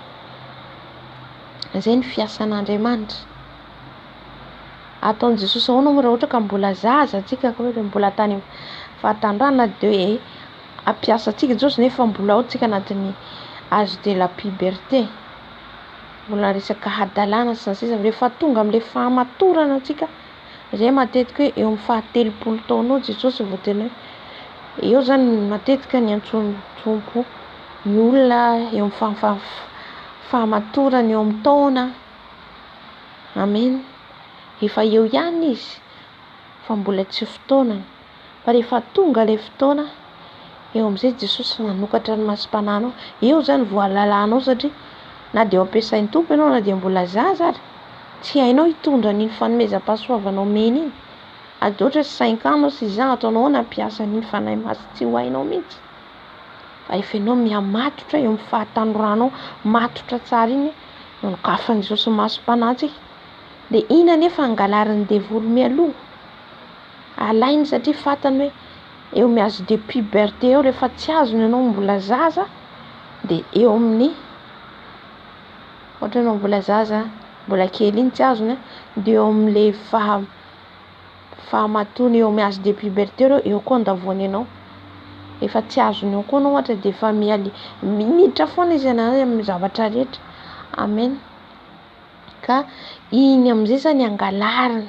Izay ny fiasan'Andriamanitra. Ataon'i Jesosy ahoana moa raha ohatra ka mbola zaza antsika ka hoe mbola tany fahatanrahana dia ampiasa antsika Jesosy nefa mbola ao tsika anatin'ny âge de la puberté. Mbola resaka hadalana sy ny sisa. Rehefa tonga amin'ilay fahamatorana antsika izay matetika hoe eo amin'ny fahatelopolo taona eo Jesosy vao tena hoe eo zany matetika ny antsoin'ny tompo ny olona eo amin'ny fahamatorana eo amin'ny taona. Amen. Efa eo ihany izy fa mbola tsy fotoanany. Fa rehefa tonga ilay fotoana eo amin'izay Jesosy nanokatra ny masom-pananao. Eo zany voalalanao satria na dia ampiasain'ny tompo ianao na dia mbola zaza ary tsy hainao hitondra n'iny fanomezam-pahasoavanao mena iny. Ady ohatra 5 ans sy 6 ans ataonao ao nampiasa n'iny fanahy masy tsy ho hainao mihitsy. Fa efa ianao mihamatotra eo amin'ny fahatanorànao matotra tsara iny no nokafan'i Jesosy masom-panantsika. Dia iny anefa angalarin'ny devoly mialoha. Alainy satria fantany hoe eo amin'ny âge de puberté eo rehefa tsy azony ianao mbola zaza dia eo amin'ny ohatra ianao mbola zaza mbola kely iny tsy azony dia eo amin'ilay fahamatony eo amin'ny âge de puberté eo koa andavoany ianao. Efa tsy azony eo koa ianao ohatra dia efa mialy minitra foana izy amin'ny zavatra rehetra. Amen. Ka iny amin'izay zany angalariny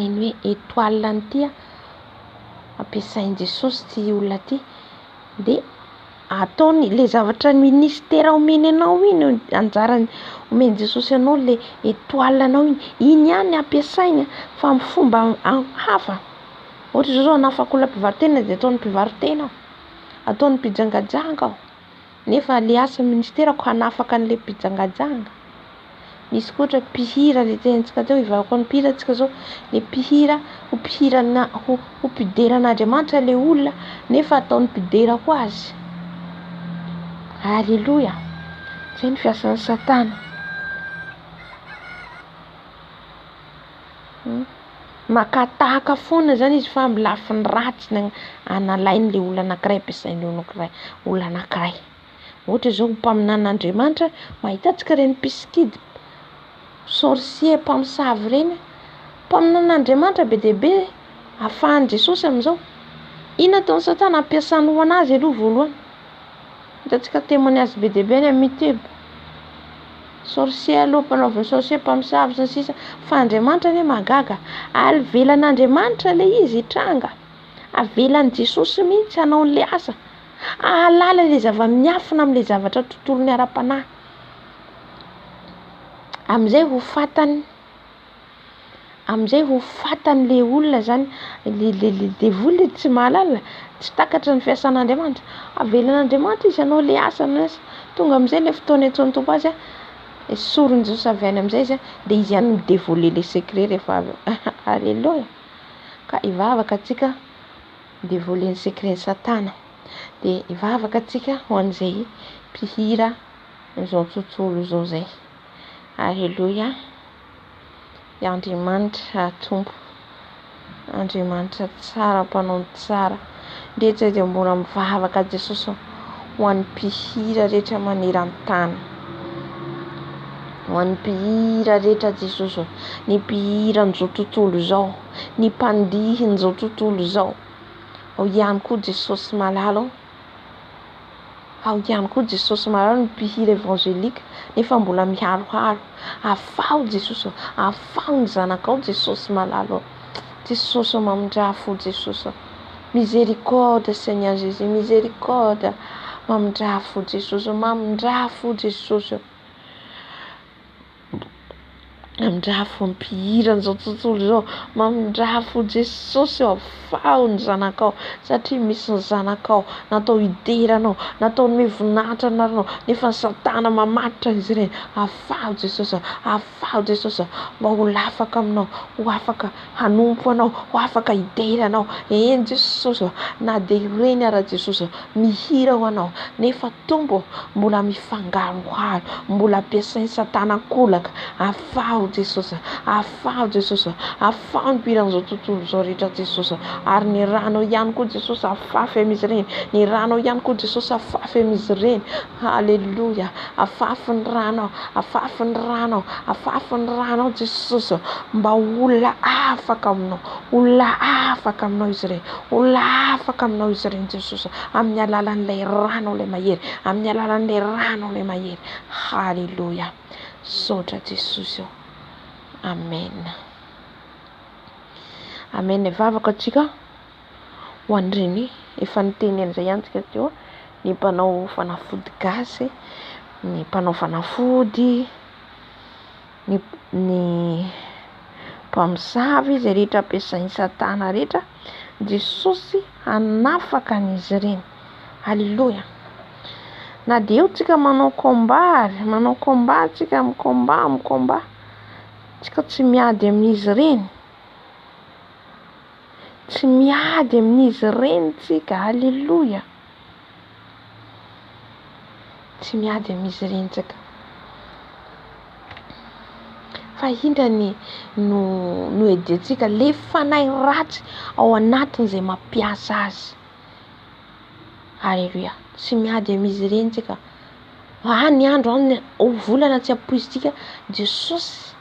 iny hoe étoile an'ity ampiasain'i Jesosy ty olona ty. Dia ataony le zavatra ministera omeny anao iny anjarany omeny Jesosy anao le étoile anao iny ihany ampiasainy fa amin'ny fomba hafa. Ohatra zao hanafaka olona mpivarotena dia ataony mpivarotena ataony mpijangajanga ao. Nefa le asa ministerako hanafaka an'ilay mpijangajanga. Misy koa ohatra mpihira le tentsika teo ivavaka ny mpihira antsika zao le mpihira ho mpideran'Andriamanitra le olona nefa ataony mpidera koa azy. Alleluia. Izay ny fiasan'ny Satana. Makatahaka foana zany izy fa amin'ny lafiny ratsy analainy le olona anankiray ampiasain'le olona anankiray. Ohatra zao mpaminan'Andriamanitra mahita antsika ireny mpiskidy sorcier mpamosavy ireny mpaminan'Andriamanitra be dia be ahafahan'i Jesosy amin'izao. Iny ataon'ny Satana ampiasany ho anazy aloha voalohany. Hitantsika témoignage be dia be any amin'ny YouTube. Sorcier aloha mpanaoviny sorcier mpamosavy sy ny sisa fa Andriamanitra anie magaga. Avelan'Andriamanitra le izy hitranga. Avelan'i Jesosy mihitsy hanao an'ilay asa. Ahalala le zava-miafina amin'ilay zavatra tontolon'ny ara-panahy. Amin'izay ho fatany le olona zany le devoly tsy mahalala tsy takatra ny fiasan'Andriamanitra. Avelan'Andriamanitra izy hanao le asa tonga amin'izay le fotoana antsoin'ny tompo azy Esorony Jesosy avy any amin'izay izy dia izy ihany midévoiler les secrets rehefa avy. Alléluia. Ka hivavaka antsika midévoiler ny secret ny Satana. Dia hivavaka antsika ho an'izay mpihira izao tontolo izao zay. Alléluia. Andriamanitra tompo, Andriamanitra tsara, mpanao tsara, rehetra dia mbola mivavaka Jesosy ho an'ny mpihira rehetra maneran-tany, ho an'ny mpihira rehetra Jesosy, ny mpihira n'izao tontolo izao, ny mpandihy n'izao tontolo izao. Ao ihany koa Jesosy malalo, ao ihany koa Jesosy malalo ny mpihira evangelika nefa mbola miharoharo. Afao Jesosy, afao ny zanakao Jesosy malalo. Jesosy mamindrafo Jesosy. Miséricorde Seigneur Jésus, miséricorde. Mamindrafo Jesosy, mamindrafo Jesosy. Mamindrafo ny mpihira n'izao tontolo izao, mamindrafo Jesosy afao ny zanakao satria misy ny zanakao natao hideranao, natao ny voninahitra anareo nefa ny Satana mamatotra izy ireny. Afao Jesosy, afao Jesosy, mba ho afaka aminao, ho afaka hanompo anao, ho afaka hideranao. Eny Jesosy, na dia ireny ara Jesosy mihira ho anao nefa tombo mbola mifangaroharo, mbola ampiasainy Satana kolaka. Afao Jesosy, afao Jesosy, afao ny mpihira n'izao tontolo izao rehetra Jesosy. Ary ny ranao ihany koa Jesosy afafy amin'izy ireny, ny ranao ihany koa Jesosy afafy amin'izy ireny. Halleluja. Afafy ny ranao, afafy ny ranao, afafy ny ranao Jesosy, mba olona afaka aminao, olona afaka aminao izy ireny, olona afaka aminao izy ireny Jesosy, amin'ny alalan'ilay ranao ilay mahery, amin'ny alalan'ilay ranao ilay mahery. Halleluja. Saotra Jesosy. Amen. Amen. Hivavaka antsika ho an'ireny efa niteneny izay ihany tsika teo, ny mpanao fanafody gasy, ny mpanao fanafody, ny mpamosavy, izay rehetra ampiasainy Satana rehetra, Jesosy hanafaka an'izy ireny. Halleluja. Na dia eo tsika manao combat tsika, mi-combat tsika tsy miady amin'izy ireny, tsy miady amin'izy ireny tsika. Halleluja. Tsy miady amin'izy ireny tsika. Fa hindrany no ediantsika le fanahy ratsy ao anatin'izay mampiasa azy. Halleluja. Tsy miady amin'izy ireny tsika. Ny andro any volana tsy ampoizitsika, Jesosy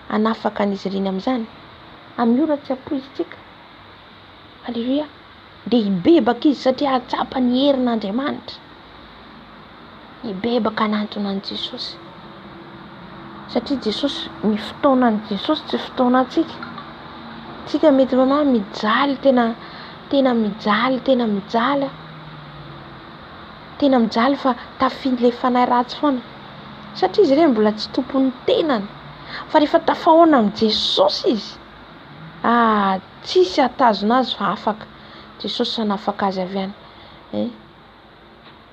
hanafaka an'izy ireny amin'izany. Amin'ny ora tsy ampoizitsika. Halleluja. Dia hibebaka izy satria atsapa ny herin'Andriamanitra. Hibebaka anatona an'i Jesosy. Satria Jesosy, ny fotoanan'i Jesosy tsy fotoanantsika. Tsika mety mijaly, tena mijaly fa tafindra ilay fanahy ratsy foana. Satria izy ireny mbola tsy tompon'ny tenany. Fa rehefa tafahoana amin'ny Jesosy izy, tsisy hatazona azy fa afaka. Jesosy hanafaka azy avy any.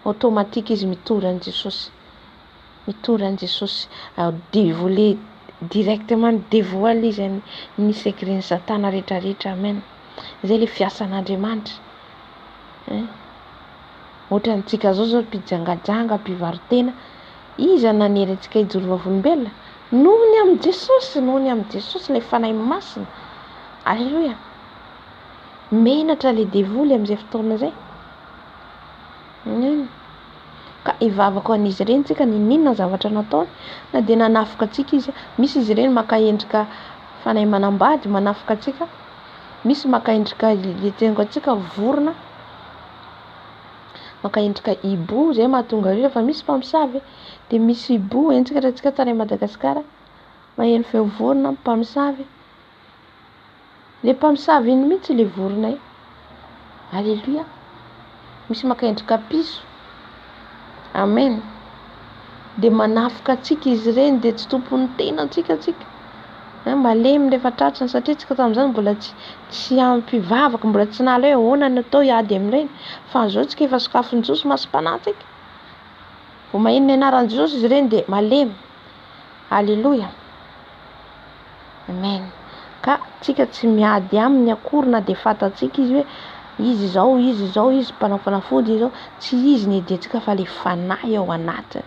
Automatique izy mitora an'i Jesosy. Mitora an'i Jesosy. Dévoiler directement, dévoile izy ny secret-ny Satana rehetrarehetra. Amen. Izay ilay fiasan'Andriamanitra. Ohatra antsika zao mpijangajanga, mpivarotena, iza nanery antsika hijoro vavolombelona? Noho ny amin'ny Jesosy ilay fanahy masina. Alleluia. Menatra ilay devoly amin'izay fotoana izay. Ka hivavaka an'izy ireny tsika, ninona zavatra nataony na dia nanafika antsika izy. Misy izy ireny maka endrika fanahy manambady, manafika antsika. Misy maka endrika tengo antsika vorona, maka endrika hibou, izay mahatonga rehefa misy mpamosavy. Dia misy hibou endrika rahantsika tany Madagasikara, maheno feo vorona mpamosavy. Ilay mpamosavy iny mihitsy ilay vorona iny. Halleluja. Misy maka endrika piso. Amen. Dia manafika antsika izy ireny, dia tsy tompon'ny tena antsika. Malemy rehefa tratrany satria tsika tamin'izany mbola tsy ampivavaka, mbola tsy nala hoe ahoana no atao hiady amin'ireny. Fa izao tsika efa sokafin' Jesosy masom-panahy tsika. Vao maheno ny anaran'i Jesosy izy ireny dia malemy. Haleloia. Amen. Ka tsika tsy miady aminy akorina de fatatsika izy hoe izy zao izy mpanao fanafody izy zao, tsy izy ny diantsika fa le fanahy ao anatiny.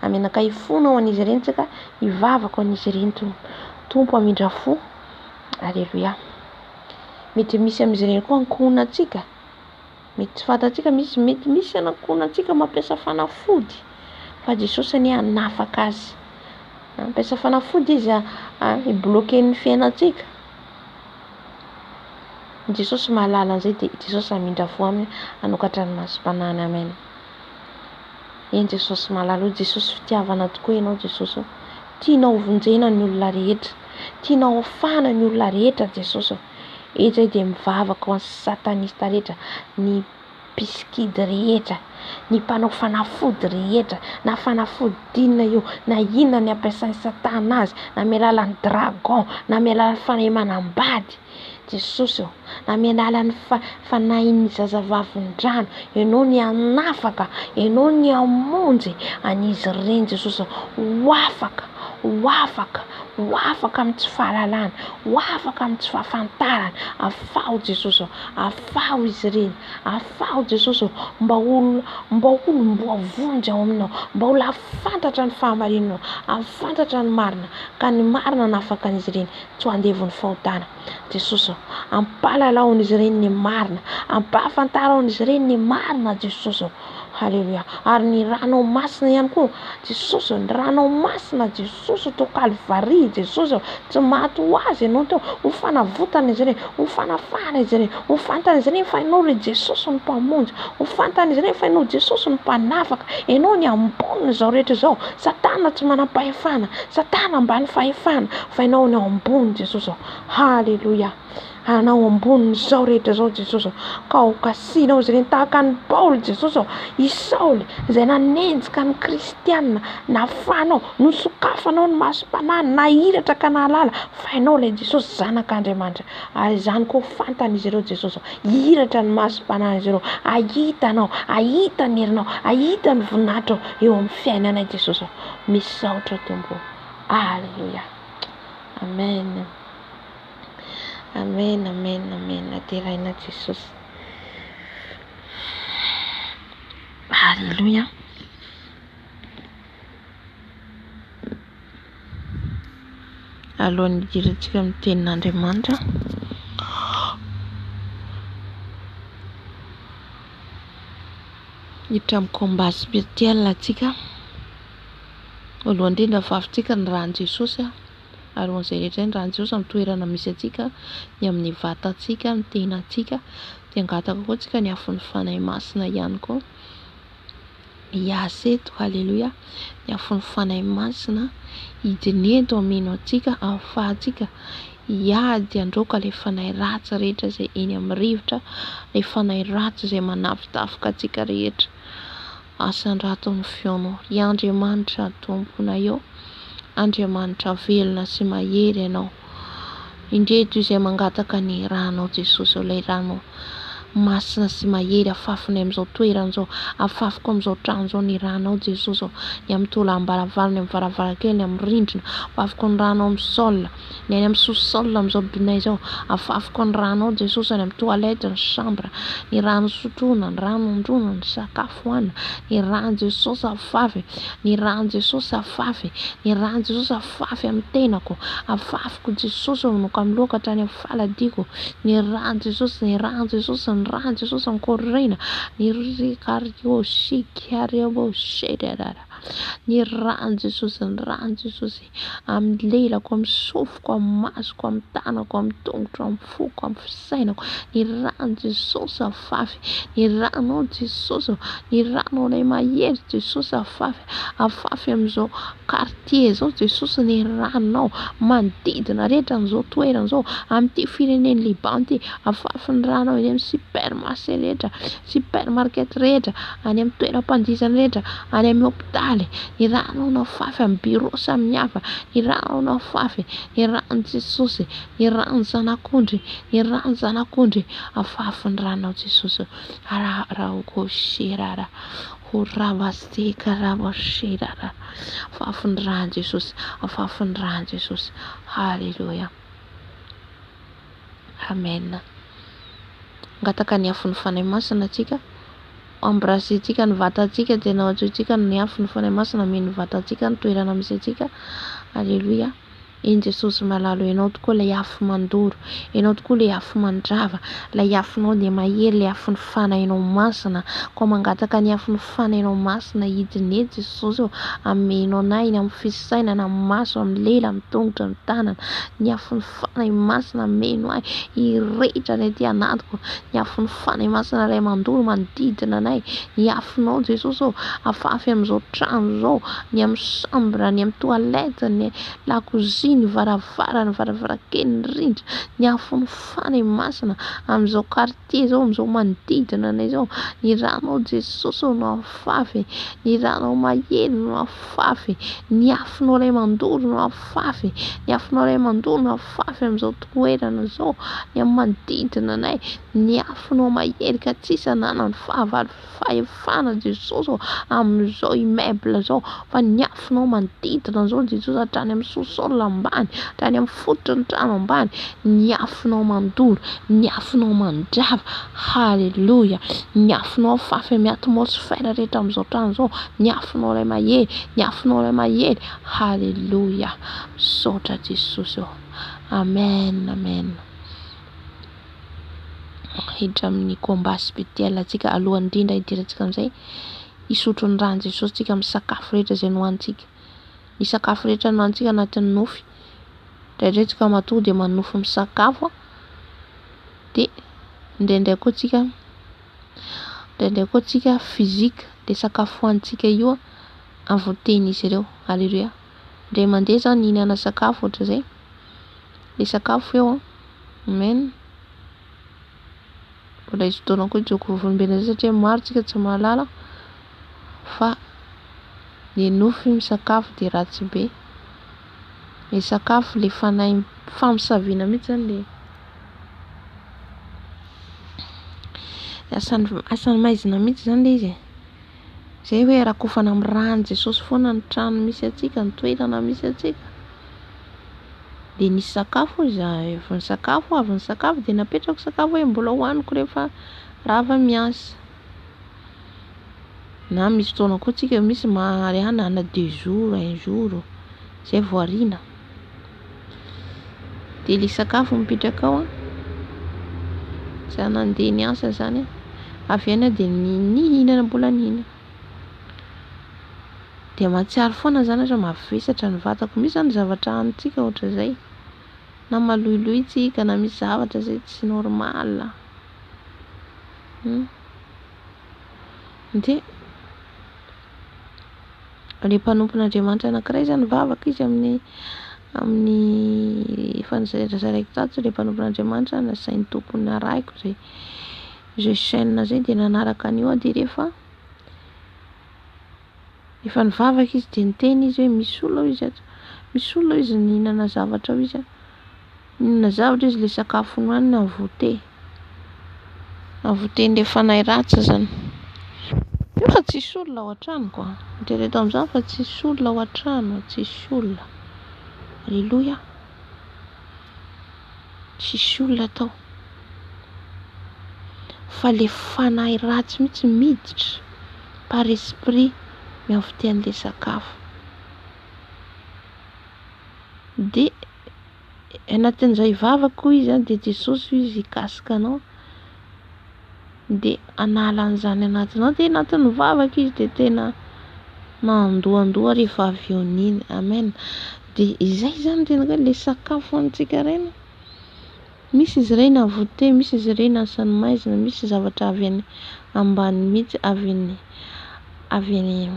Amenaka ifona ho an'izy ireny tsika, hivavaka ho an'izy ireny tompo amindra fo. Haleloia. Mety misy amin'izy ireny koa ankohonantsika, mety tsy fantatsika mety misy ankohonantsika mampiasa fanafody, fa Jesosy anie hanafaka azy. Mampiasa fanafody izy ibloquer ny fiainantsika. Jesosy mahalala an'izay de Jesosy amindra fo aminy hanokatra ny masom-panahiny. Amen. Eny Jesosy mahalala, Jesosy fitiavana tokoa ianao Jesosy. Tianao vonjena ny olona rehetra, tianao afana ny olona rehetra Jesosy. Eto de mivavaka ho an'ny satanista rehetra, ny piskidy rehetra, ny mpanao fanafody rehetra, na fanafodinina io, na inona ny ampiasain'ny satana azy, na mialalan'ny dragon, na mialalan'ny fanahy-manambady Jesosy, na mialalan'ny fanahin'ny zazavavin-drano, ianao ny hanafaka, ianao ny hamonjy an'izy ireny Jesosy. Ho afaka amin'ny tsy fahalalana, ho afaka amin'ny tsy fahafantarana. Afaho Jesosy, afaho izy ireny, afaho Jesosy, mba avonjy ao aminao, mba ho afantatra ny fahamarinanao, afantatra ny marina, ka ny marina nafaka an'izy ireny tsy ho andevon'ny fahotana Jesosy. Ampalalao an'izy ireny ny marina, ampahafantarao an'izy ireny ny marina Jesosy. Haleluia. Ary ny ranao masina ihany koa Jesosy, ny ranao masina Jesosy tao Kalvari Jesosy, tsy maty ho azy ianao tao, ho fanavotana izy ireny, ho fanafana izy ireny, ho fantana izy ireny fa ianao le Jesosy ny mpamonjy, ho fantana izy ireny fa ianao Jesosy ny mpanafaka, ianao ny amboniny zao rehetra zao. Satana tsy manam-pahefana, satana ambany fahefana, fa ianao ny amboniny Jesosy. Haleluia. Anao amboniny zao rehetra zao Jesosy, ka ho kasinao izy ireny tahaka ny Paoly Jesosy, i Saoly izay nanenjika ny kristianina, nafanao, nosokafanao ny masom-panahiny, nahiratra ka nahalala, fa ianao le Jesosy zanak'Andriamanitra. Ary izany koa fantany izy ireo Jesosy, hiratra ny masom-panahiny izy ireo, ahitanao, ahita ny herinao, ahita ny voninahitrao eo amin'ny fiainanay Jesosy. Misaotra tompo. Haleluia. Amen. Amen, amen, amen. Ateraina Jesosy. Haleluia. Alohan'ny hidirantsika amin'ny tenin'Andriamanitra, hiditra amin'ny combat spirituel antsika. Alohan'ny indrindra vavintsika ny rahan'i Jesosy, alohan'izay rehetra ny rahan'i Jesosy amin'ny toerana misy antsika, ny amin'ny vatantsika, ny tenantsika, dia angataka koa tsika ny afon'ny fanahy masina ihany koa hiaseto. Haleluia. Ny afon'ny fanahy masina hidinento ameno antsika, ahafahantsika hiady androka le fanahy ratsy rehetra izay eny amin'ny rivotra, le fanahy ratsy izay manafitafika antsika rehetra. Asan-drato amin'ny feonao, i Andriamanitra tompona eo, Andriamanitra velona sy mahery ianao. Indreto izay mangataka ny ranao Jesosy, ilay ranao masina sy mahery, afafiny amin'izao toerana zao, afafiko amin'izao trano zao ny ranao Jesosy, ny amin'ny tolam-baravarana, ny amin'ny varavarankely, ny amin'ny rindrina, afafiko ny ranao amin'ny sol, ny any amin'ny sous-sol amin'izao donay zao, afafiko ny ranao Jesosy, ny amin'ny toalette, ny chambre, ny rano sotroina, ny rano androna, ny sakafo hoanina, ny rano Jesosy afafy, ny rano Jesosy afafy, ny rano Jesosy afafy amin'ny tenako, afafiko Jesosy manoko amin'ny lokatra any amin'ny faladiko, ny rano Jesosy, ny rano Jesosy, ny rano Jesosy amin'ny korina, ny rikario sikariabo shedara, ny rano Jesosy, ny rano Jesosy amin'ny lelako, amin'ny sofiko, amin'ny masoko, amin'ny tanako, amin'ny tongotro, amin'ny foko, amin'ny fisainako, ny rano Jesosy afafy, ny rano Jesosy, ny rano ilay mahery Jesosy afafy, afafy amin'izao quartier zao Jesosy, ny ranonao manodidina rehetra amin'izao toerana zao, amin'ity fireneny Liban ity, afafy ny ranao eny amin'ny supermarché rehetra, supermarket rehetra, any amin'ny toeram-pandizana rehetra, any amin'ny hôpitaly, ny ranonao afafy amin'ny bureau samihafa, ny ranonao afafy, ny rano Jesosy, ny rano zanak'ondry, ny rano zanak'ondry, afafy ny ranao Jesosy. Raha gosherara Horavasika ravashirara. Afafindrany Jesosy, afafindrany Jesosy. Haleluya. Amen. Ngataka ny afon'ny fanahy masina atsika, embrassentsika ny vatantsika dia naotritsika ny afon'ny fanahy masina ame ny vatantsika ny toerana misy atsika. Haleluya. Eny Jesosy malalo, ianao tokoa ilay afo mandoro, ianao tokoa ilay afo mandrava, ilay afonao dia mahery, ilay afon'ny fanahinao masina. Koa mangataka ny afon'ny fanahinao masina hidiny eto Jesosy amenao anahy eny amin'ny fisainana, amin'ny maso, amin'ny lela, amin'ny tongotra, amin'ny tanana. Ny afon'ny fanahy masina ameno ahy hirehetra ny aty anatiko. Ny afon'ny fanahy masina ilay mandoro manodidina anay. Ny afonao Jesosy afafy amin'izao trano izao, ny amin'ny chambre, ny amin'ny toilette, ny lakozia, ny varavara, ny varavarankely, ny rindra. Ny afon'ny fanahy masina amin'izao quartier zao, amin'izao manodidina anay zao. Ny ranao Jesosy no afafy, ny ranao mahery no afafy, ny afonao ilay mandoro no afafy, ny afonao ilay mandoro no afafy amin'izao toerana zao, ny amin'ny manodidina anay. Ny afonao mahery ka tsisy ananany fahefana Jesosy amin'izao immeuble zao, fa ny afonao manodidina zao Jesosy hatrany amin'ny sous-sol ambany, hatrany amin'ny fototry ny trano ambany. Ny afonao mandoro, ny afonao mandrava. Haleluya. Ny afonao afafy amin'ny atmosfera rehetra amin'izao trano zao. Ny afonao ilay mahery, ny afonao ilay mahery. Haleluya. Misaotra Jesosy. Amen, amen. Hiditra amin'ny combat spirituel atsika alohan'ny indrindra hidirantsika amin'izay, hisotro ny rano Jesosy tsika amin'ny sakafo rehetra izay nohanintsika. Ny sakafo rehetra nohanintsika anatin'ny nofy, indraindray tsika matoa dia manofy misakafo, dia indraindray koa tsika fizika, dia sakafo hohanintsika io avoteny izy ireo. Haleluya. Indray mandeha zany hihinana sakafo ohatra izay, ilay sakafo eo amen. Mbola izy fotoana koa joko volombena satria maro tsika tsy mahalala fa ny nofy misakafo dia ratsy be. Ny sakafo le fanahy famisaviana mihitsy zany le asany maizina mihitsy zany le izy. Zay hoe rakofana amin'ny rano Jesosy foana ny trano misy atsika, ny toerana misy atsika. Dia nisy sakafo izy avy ny sakafo dia napetrako sakafo hoe mbola hohaniko rehefa rava miasa. Na misy fotoana koa tsika misy mariana na 2 jours, 1 jour zay vao harina. Dia ilay sakafo mipetraka ao za nandeha niasa zany avy any dia nihinana mbola nihinana. Dia mahatsiaro foana zany ohatra mavesatra ny vatako. Misy zany zavatra hanitsika ohatra izay, na maloiloy tsika na misy zavatra izay tsy normal. Dia ilay mpanompon'Andriamanitra anankiray zany Vavaka izy amin'ny fanazaraiko tato. Ilay mpanompon'Andriamanitra nasain'ny tompony araiko zay chaîne zay dia nanaraka an'io dia rehefa nivavaka izy dia niteny izy hoe misy olona izy nihinana zavatra ao izy nihinana zavatra izy ilay sakafo nohaniny avoten'ilay fanahy ratsy zany. Fa tsisy olona ao an-trano koa mitereto amin'izany fa tsisy olona ao an-trano, tsisy olona. Haleluya. Tsisy olona tao fa le fanahy ratsy mihitsy miditra par esprit miavy an'ilay sakafo. Dia anatin'izay ivavaka izy dia Jesosy izy hikasika anao dia hanala an'izany anatinao. Dia anatin'ny vavaka izy dia tena mandohandoha rehefa avy eo niny. Amen. Dia izay zany tena hoe ilay sakafo hohanintsika ireny, misy izy ireny avote, misy izy ireny asany maizina, misy zavatra avy any ambany mihitsy, avy any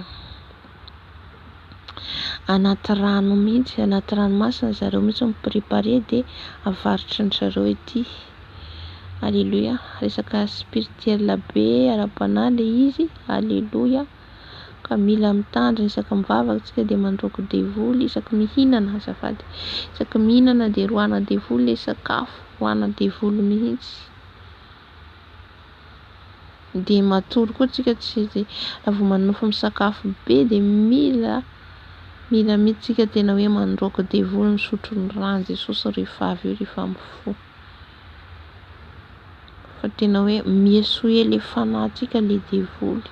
anaty rano mihitsy, anaty ranomasina zareo mihitsy miprepare dia avaritry ny zareo ety. Haleluya. Resaka spirituel be ara-panahy ilay izy. Haleluya. Ka mila mitandrina isaky mivavaka tsika dia mandroaka devoly isaky mihinana azafady. Isaky mihinana dia roana devoly ilay sakafo, roana devoly mihitsy. dia matory koa tsika tsy raha vao manofa misakafo be dia mila mihitsika tena hoe mandroaka devoly misotro ny rano Jesosy rehefa avy eo rehefa mifoha fa tena hoe miesoe le fanahintsika le devoly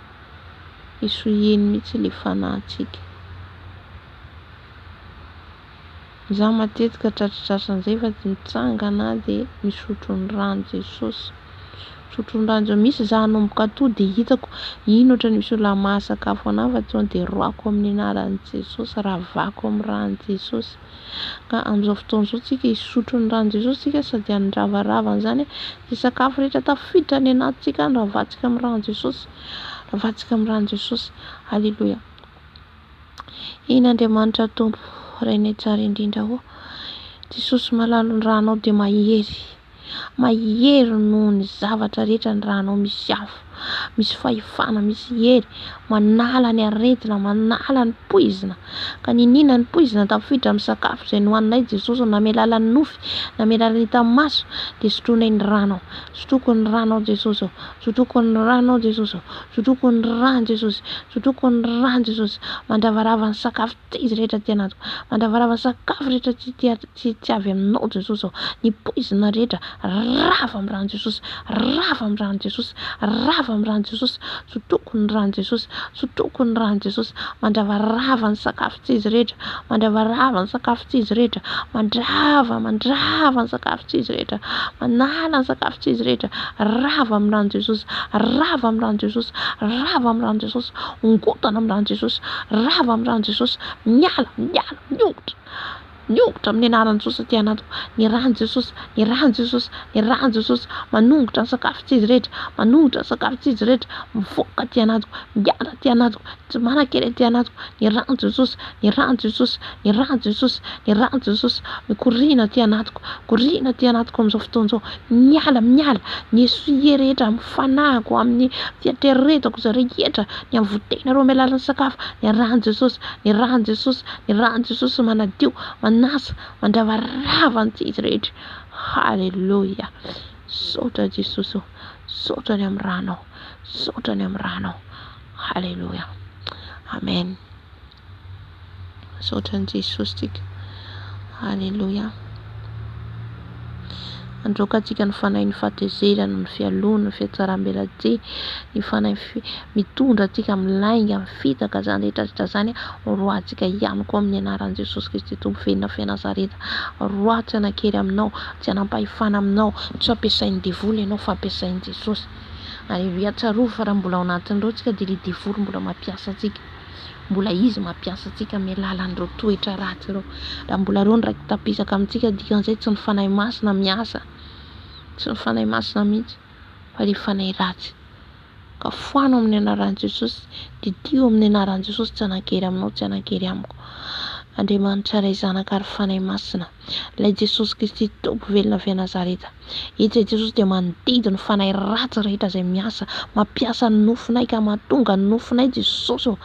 esoeny mihitsy le fanahintsika. Za matetika tratritratran'izay fa mitsangana dia misotro ny rano Jesosy. Misotro ny rano misy za hanomboka atody dia hitako ino ohatran'ny misy olona mahasakafo anahy fa tonga dia roako amin'ny anaran'i Jesosy, ravako amin'ny rano Jesosy. Ka amin'izao fotoana izao tsika hisotro ny rano Jesosy tsika sady handravarava an'izany dia sakafo rehetra tafiditra any anatintsika ny ravatsika amin'ny rano Jesosy, ravatsika amin'ny rano Jesosy. Halleloja. Iny Andriamanitra Tompo rainay tsara indrindra ho Jesosy malalo ny ranao dia mahery noho ny zavatra rehetra ny ranao misy afo, misy fahefana, misy hery, manala ny aretina, manala ny poizina. Ka ninina ny poizina tafiditra amin'ny sakafo izay nohaninay Jesosy, na amin'ny alalan'ny nofy na amin'ny alalan'ny tamaso dia sotroinay ny ranao, sotroko ny ranao Jesosy, sotroko ny ranao Jesosy, sotroko ny rano Jesosy, sotroko ny rano Jesosy. Mandravarava ny sakafo tsy izy rehetra ty anaty, mandravarava ny sakafo rehetra tsy avy aminao Jesosy, ny poizina rehetra rava amin'ny rano Jesosy, rava amin'ny rano Jesosy, rava amin'ny rano Jesosy, sotroko ny rano Jesosy, sotroko ny rano Jesosy. Mandravarava ny sakafo tsy izy rehetra, mandravarava ny sakafo tsy izy rehetra, mandrava ny sakafo tsy izy rehetra, manala ny sakafo tsy izy rehetra, rava amin'ny rano Jesosy, rava amin'ny rano Jesosy, rava amin'ny rano Jesosy, ongotana amin'ny rano Jesosy, rava amin'ny rano Jesosy, miala, niogotra amin'ny anaran'i Jesosy ty anatiko. Ny rano Jesosy, ny rano Jesosy, ny rano Jesosy, manongotra ny sakafo tsy izy rehetra, manongotra ny sakafo tsy izy rehetra, mivoaka ty anatiko, miala ty anatiko, tsy manan-kely ty anatiko. Ny rano Jesosy, ny rano Jesosy, ny rano Jesosy, ny rano Jesosy, mikorina ty anatiko, korina ty anatiko amin'izao fotoana izao. Miala ny esoie rehetra mifanahiko amin'ny fiatreretako za rehetra, ny avotena reo amin'ny alalan'ny sakafo. Ny rano Jesosy, ny rano Jesosy, ny rano Jesosy manadio, manasa, mandravarava ny tsy izy rehetra. Halleluja. Saotra Jesosy, saotra ny amin'ny ranao, saotra ny amin'ny ranao. Halleluja. Amen. Saotra ny Jesosy tsika. Halleluja. Androakantsika ny fanahy ny fahatezerana, ny fialona, ny fiatsaram-belatsy, ny fanahy mitondra antsika amin'ny lainga, amin'ny fitaka zany rehetra zany roantsika ihany koa amin'ny anaran'i Jesosy Kristy Tompo venina Nazareta. Roa tsy hanan-kery aminao, tsy hanam-pahefana aminao, tsy ampiasain'ny devoly ianao fa ampiasain'i Jesosy. Halleluja. Tsarovy fa raha mbola ao anatin'ireo tsika dia le devoly mbola mampiasa antsika, mbola izy mampiasa antsika amin'ny alalan'ireo toetra ratsy ireo. Raha mbola reo ndraiky tapisaka amintsika dikan'izay tsy ny fanahy masina miasa, tsy ny fanahy masina mihitsy fa le fanahy ratsy. Ka foano amin'ny anaran'i Jesosy, didio amin'ny anaran'i Jesosy, tsy hanan-kery aminao, tsy hanan-kery amiko. Andriamanitra ray zanaka ary fanahy masina, ilay Jesosy Kristy Tompo velona Nazareta, itsy Jesosy dia mandidy ny fanahy ratsy rehetra izay miasa mampiasa ny nofinay, ka mahatonga ny nofinay Jesosy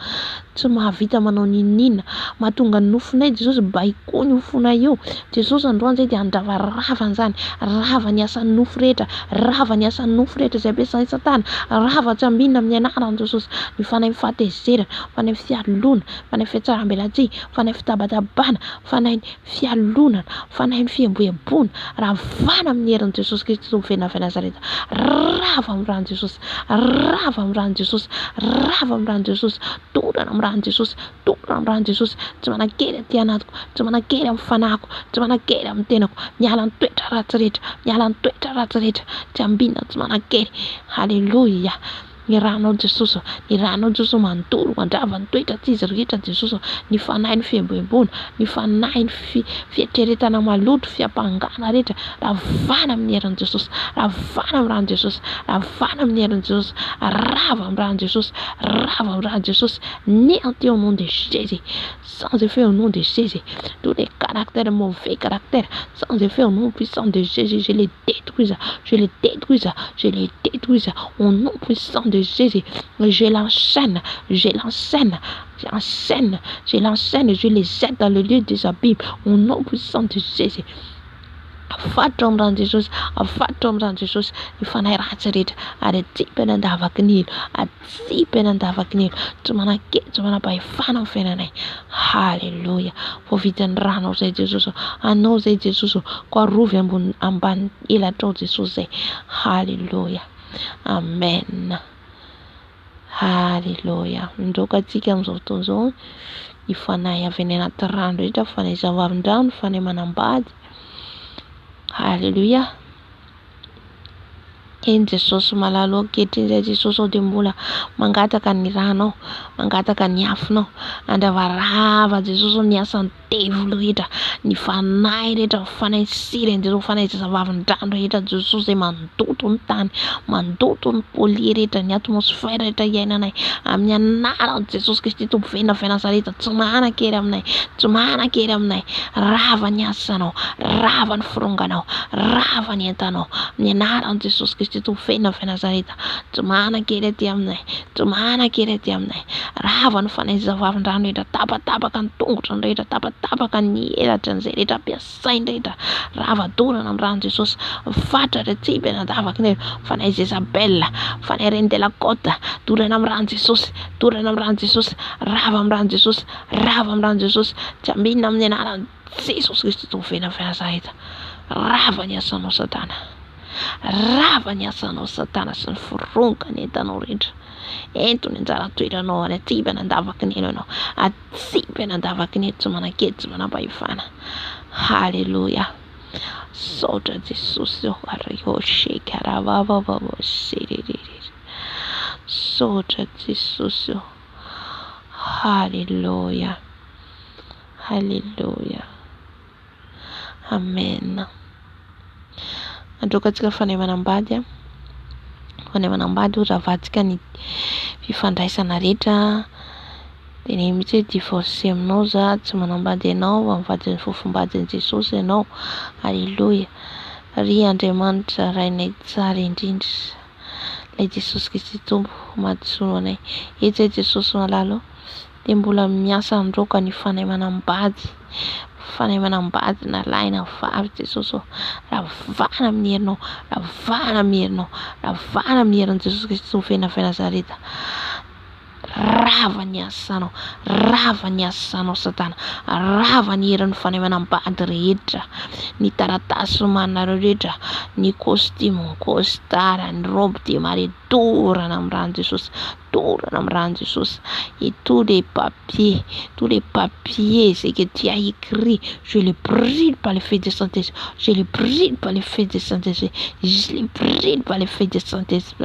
tsy mahavita manao ninina, mahatonga ny nofinay Jesosy baikoa ny hofonay eo. Jesosy androany izay dia andravarava an'izany, rava ny asan'ny nofo rehetra, rava ny asan'ny nofo rehetra izay ampiasan'ny Satana, rava tsy ambinina amin'ny anaran'i Jesosy. Ny fanahy fahatezerana, fanahy fialona, fanahy fiatsaram-belatsy, fanahy fitabatabana, fanahy fialonana, fanahy ny fiemboembona, ravana amin'ny herin'i Jesosy Kristy Tompo venina Nazareta. Rava amin'ny rano Jesosy, rava amin'ny rano Jesosy, rava amin'ny rano Jesosy, tondrona amin'ny rano Jesosy, tondrona amin'ny rano Jesosy. Tsy manan-kery aty anatiko, tsy manan-kery amin'ny fanahiko, tsy manan-kery amin'ny tenako. Miala ny toetra ratsy rehetra, miala ny toetra ratsy rehetra, tsy ambinina, tsy manan-kery. Halleluja. Ny ranao Jesosy, ny ranao Jesosy mandoro, mandrava ny toetra tsy izy rehetra Jesosy, ny fanahy ny fiemboembona, ny fanahy ny fiatreretana maloto, fiampangana rehetra, ravana amin'ny herin'i Jesosy, ravana amin'ny rano Jesosy, ravana amin'ny herin'i Jesosy, rava amin'ny rano Jesosy, rava amin'ny rano Jesosy, néantis au nom de Jésus, sans effet au nom de Jésus, tous les caractères, mauvais caractères, sans effet au nom puissant de Jésus, je les détruis, je les détruis, je les détruis, au nom puissant de Jésus, je l'enchaîne, je l'enchaîne, j'enchaîne, je l'enchaîne, je les jette dans le lieu des abîmes, au nom puissant de Jésus. afatotra amin'ny rano Jesosy, afatotra amin'ny rano Jesosy ny fanahy ratsy rehetra, ary atsipany andavaky ny elo, atsipany andavaky ny elo, tsy manan-kely, tsy manam-pahefana amin'ny fiainanay. Haleloya. Voavitan'ny rano zay Jesosy, anao zay Jesosy, ko arovy ambany elatrao Jesosy zay. Haleloya. Amen. Haleloya. Mindroka antsika amin'izao fotoana izao ny fanahy avy any anaty rano rehetra, fanahy zava-vavin-drano, fanahy manambady. Haleloya. Eny Jesosy malalo ankehitriny zay Jesosy ao dia mbola mangataka ny ranao, mangataka ny afinao, andravarava Jesosy ny asan'ny devil rehetra, ny fanahy rehetra, fanahy sireny Jesosy, fanahy zava-vavin-drano rehetra Jesosy zay mandoto ny tany, mandoto ny polie rehetra, ny atmosfera rehetra iainanay, amin'ny anaran'i Jesosy Kristy Tompo venavena Nazareta, tsy manan-kery aminay, tsy manan-kery aminay. Rava ny asanao, rava ny fironganao, rava ny entanao, amin'ny anaran'i Jesosy Kristy Tompo venavena Nazareta, tsy manan-kery aty aminay, tsy manan-kery aty aminay. Rava ny fanahy zava-vavin-drano rehetra, tapatapaka ny tongotra ny rehetra, tapatapaka ny elatra n'izay rehetra ampiasainy rehetra, rava dorana amin'ny rano Jesosy, fatratra atsipy andavaky ny elo, fanahy Jezabel, fanahy Reine de la Côte, dorana amin'ny rano Jesosy, dorana amin'ny rano Jesosy, rava amin'ny rano Jesosy, rava amin'ny rano Jesosy, tsy ambinina amin'ny anaran'i Jesosy Kristy Tompo venavena Nazareta. Rava ny asanao Satana, rava ny asanao Satana sy ny firongany entanao rehetra, ento ny anjara toeranao, any atsipy andavaky ny elo ianao, atsipy andavaky ny elo, tsy manan-kely, tsy manam-pahefana. Haleloya. Saotra Jesosy ariho sheka ravavavavo sererere. Saotra Jesosy. Haleluya. Haleluya. Amen. Androkantsika fanahy manambady, fanahy manambady ravatsika ny fifandraisana rehetra, dia ny mitsy hoe divorce aminao za, tsy manambady ianao, amivadin'ny fofombadin'i Jesosy ianao. Haleloya. Ry Andriamanitra rainay tsara indrindra, ilay Jesosy Kristy Tompo maditsono anay eto zay Jesosy malalo, dia mbola miasa androka ny fanahy manambady, fanahy manambady na lahy na vavy Jesosy, ravana amin'ny herinao, ravana amin'ny herinao, ravana amin'ny herin'i Jesosy Kristy Tompo venavena Nazareta. Rava ny asanao, rava ny asanao Satana, rava ny herin'ny fanahy manambady rehetra, ny taratasy manareo rehetra, ny costume, ny costard, ny robe de mariée, dorana amin'ny rano Jesosy, dorana amin'ny rano Jesosy. Et tous les papiers c'est que tu as écrit, je les brûle par le feu de Saint-Esprit, je les brûle par le feu de Saint-Esprit, je les brûle par le feu de Saint-Esprit.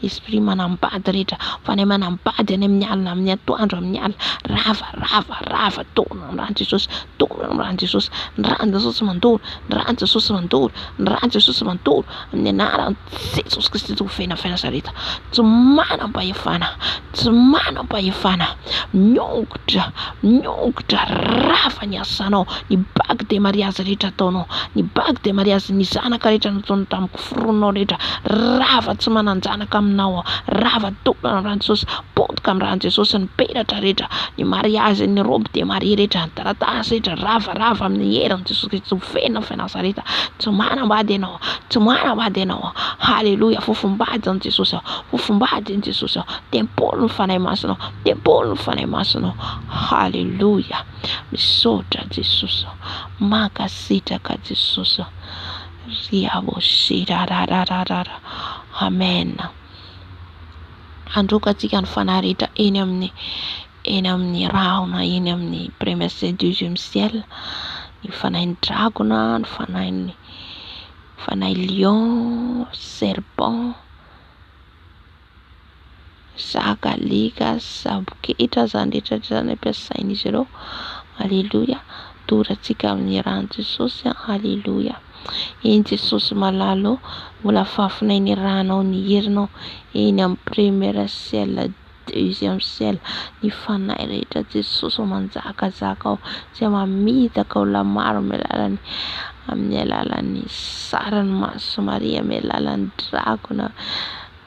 Esprit manambady rehetra, fanahy manambady any amin'ny alina, amin'ny atoandro, amin'ny alina, rava dorana amin'ny rano Jesosy, dorana amin'ny rano Jesosy, ny rano Jesosy mandoro, ny rano Jesosy mandoro, ny rano Jesosy mandoro, amin'ny anaran'i Jesosy Kristy Tompo venavena Nazareta. Tsy manam-pahefana, tsy manam-pahefana, miongotra, rava ny asanao, ny bague de mariage rehetra ataonao, ny bague de mariage, ny zanaka rehetra nataonao tamin'ny kiforonao rehetra, rava tsy manan-janaka aminao, rava dorana amin'ny rano Jesosy, potika amin'ny rano Jesosy, ny peratra rehetra, ny mariage, ny robe de mariée rehetra, ny taratasy rehetra, rava amin'ny herin'i Jesosy Kristy venavena Nazareta. Tsy manambady ianao, tsy manambady ianao. Haleloya. Fofombady an Jesosy, fofombady an Jesosy, tempolo ny fanahy masinao, tempolo ny fanahy masinao. Haleloya. Misaotra Jesosy, mankasitraka Jesosy, riavosirarararara. Amen. Androkantsika ny fanahy rehetra eny amin'ny rahona, eny amin'ny premier ciel, deuxième ciel, ny fanahy dragona, ny fanahy lion, serpent, zakalika, saboketra, zany rehetra zany ampiasain'izy ireo. Haleloya. Dorantsika amin'ny rano Jesosy. Haleloya. Eny Jesosy malalo, mbola fafinay ny ranao, ny herinao eny amin'ny premier ciel, deuxième ciel, ny fanahy rehetra Jesosy manjakazaka ao, izay mamitaka olona maro amin'ny alalan'ny sarany maso Maria, amin'ny alalan'ny dragona,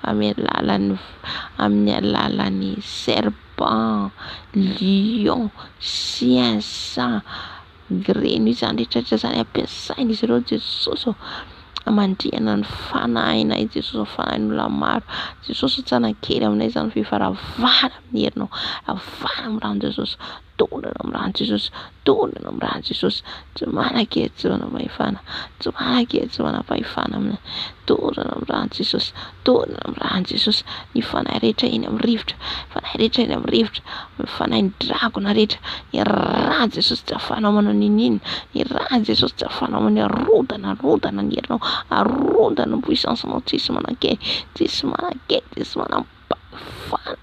amin'ny alalan'ny serpent, lion, chien, sang, greny izany rehetrarehetra zany ampiasainy izy ireo Jesosy amandriana ny fanahinay Jesosy, fanahin'olona maro Jesosy, tsanakely aminay zany fifaravana amin'ny herinao, avana amin'ny rano Jesosy, tondrona amin'ny rano Jesosy, tondrona amin'ny rano Jesosy, tsy manan-kely tsy manam-pahefana, tsy manan-kely tsy manam-pahefana aminay, tondrona amin'ny rano Jesosy, tondrona amin'ny rano Jesosy, ny fanahy rehetra eny amin'ny rivotra, fanahy rehetra eny amin'ny rivotra, ny fanahy dragona rehetra, ny rano Jesosy tsy ahafahanao manao ninina, ny rano Jesosy tsy ahafahanao manao arodana ny herinao, arodana ny puissancenao, tsisy manan-kely, tsisy manan-kely, tsisy manam-pahefana,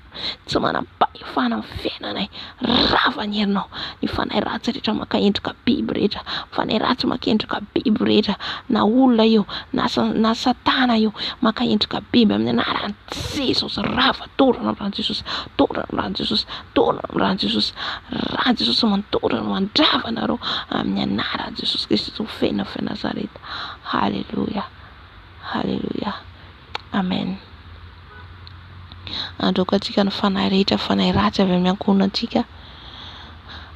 tsy manam-pahefana amin'ny fiainanay, rava ny herinao, ny fanahy ratsy rehetra maka endrika biby rehetra, fanahy ratsy maka endrika biby rehetra, na olona io na satana io maka endrika biby amin'ny anaran'i Jesosy, rava, tondrona amin'ny rano Jesosy, tondrona amin'ny rano Jesosy, tondrona amin'ny rano Jesosy, rano Jesosy mandondrona mandrava anareo amin'ny anaran'i Jesosy Kristy fena Nazareta. Halleluja, halleluja, amen. Androkantsika ny fanahy rehetra, fanahy ratsy avy amin'ny ankohonantsika,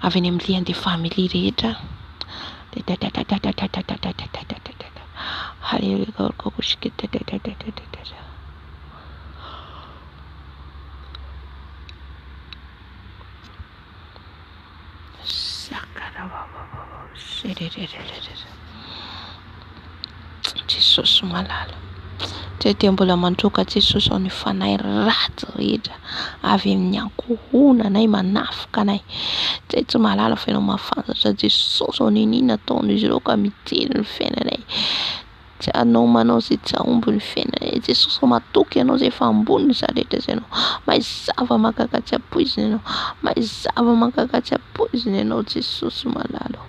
avy any amin'ny lian de family rehetra. Halleluja, Jesosy malala. Tsy mbola mandroka Jesosy ao ny fanahy ratsy rehetra avy amin'ny ankohonanay manafika anay. Tsy malala fa ianao mahafantatra Jesosy ao ninina ataon'izy ireo ka miteny ny fiainanay. Tsy anao manao izay tsy ahomby ny fiainanay. Jesosy matoky ianao izay efa ambony rehetra izay ianao. Maizava mahagaga tsy ampoizina ianao. Maizava mahagaga tsy ampoizina ianao Jesosy malala.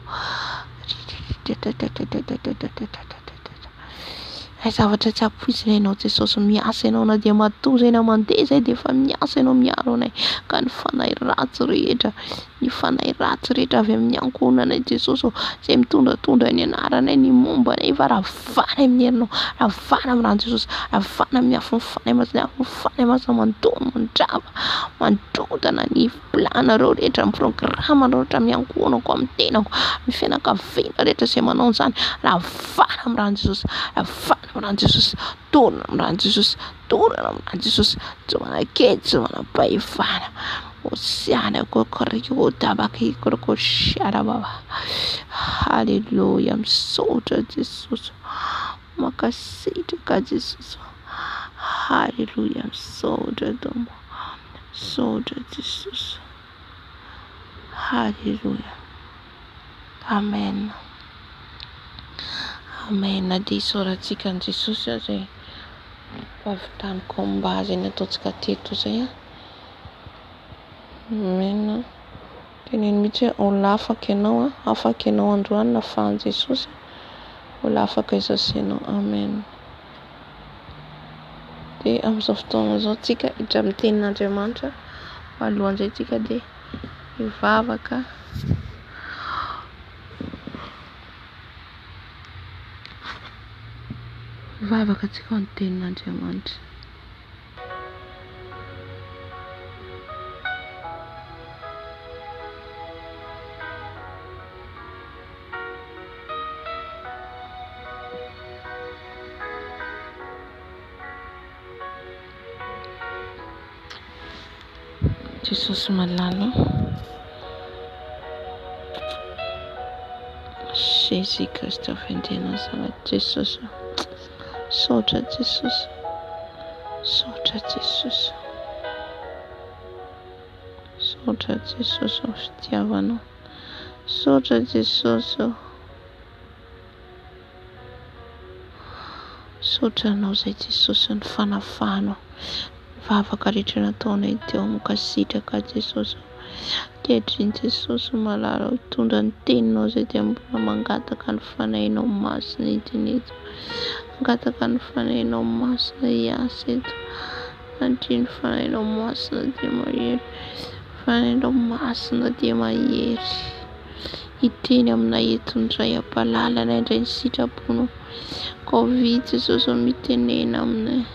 Ay zavatra tsy ampoizina ianao Jesosy, miasa ianao na dia matoa izay na mandeha izay dia efa miasa ianao miaro anay. Ka ny fanahy ratsy rehetra, ny fanahy ratsy rehetra avy amin'ny ankohonanay Jesosy izay mitondratondra ny anaranay, ny momba anay, fa ravana amin'ny herinao, ravana amin'ny rano Jesosy, ravana amin'ny afon'ny fanahy masina, afon'ny fanahy masina mandona mandrava, mandrodana ny planareo rehetra, ny programanao rehetra amin'ny ankohonako, amin'ny tenako, ny fianakaviana rehetra izay manao izany, ravana amin'ny rano Jesosy, ravana amin'ny rano Jesosy, tondrona amin'ny rano Jesosy, tondrona amin'ny rano Jesosy, tsy manan-kely tsy manam-pahefana. Osiana kokorio tabaki korokosiara baba. Halleluja, misaotra Jesosy, makasitraka Jesosy. Halleluja, misaotra Tombo, misaotra Jesosy. Halleluja, amen, amen. Na dia isaorantsika ny Jesosy izay fahavitaniko mba azy ny ataontsika teto izay. Amen. Teneny mihitsy hoe olona afaka ianao, afaka ianao androany na fahan'i Jesosy, olona afaka isasenao. Amen. Dia amin'izao fotoana izao tsika hiditra amin'ny tenin'Andriamanitra. Alohan'izay tsika dia hivavaka. Vavaka tsika ny tenin'Andriamanitra. Jesosy malala. Jésus Christ Fifadian Jesosy. Saotra Jesosy, saotra Jesosy, saotra Jesosy ny fitiavanao, saotra Jesosy, saotranao izay Jesosy ny fanafahanao, vavaka rehetra nataonay teo mokasitraka Jesosy. Kehitriny Jesosy malala hitondra ny teninao izay dia mbola mangataka ny fanahinao masina eto. Mangataka ny fanahinao masina hiasa eto. Andry ny fanahinao masina dia mahery. Fanahinao masina dia mahery. Hiteny aminay eto indray ampalalana indray ny sitraponao. Covid Jesosy mitenena aminay.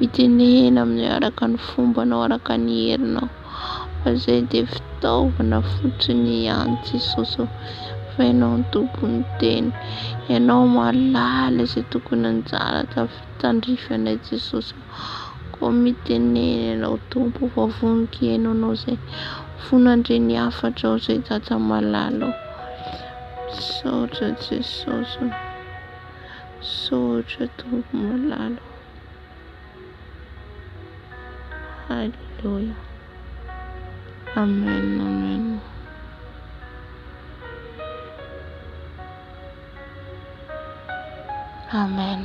Mitenena aminay araka ny fombanao, araka ny herinao. Izay dia fitaovana fotsiny ihany Jesosy. fa ianao ny tompony teny, ianao malala izay tokony anjara tandrify anay Jesosy. Koa miteneny ianao Tompo, fa voninkaino anao izay fonandre ny afatra ao izay tata malala ao. Saotra Jesosy, saotra Tompo malala. Halleluja. Amen, amen. Amen.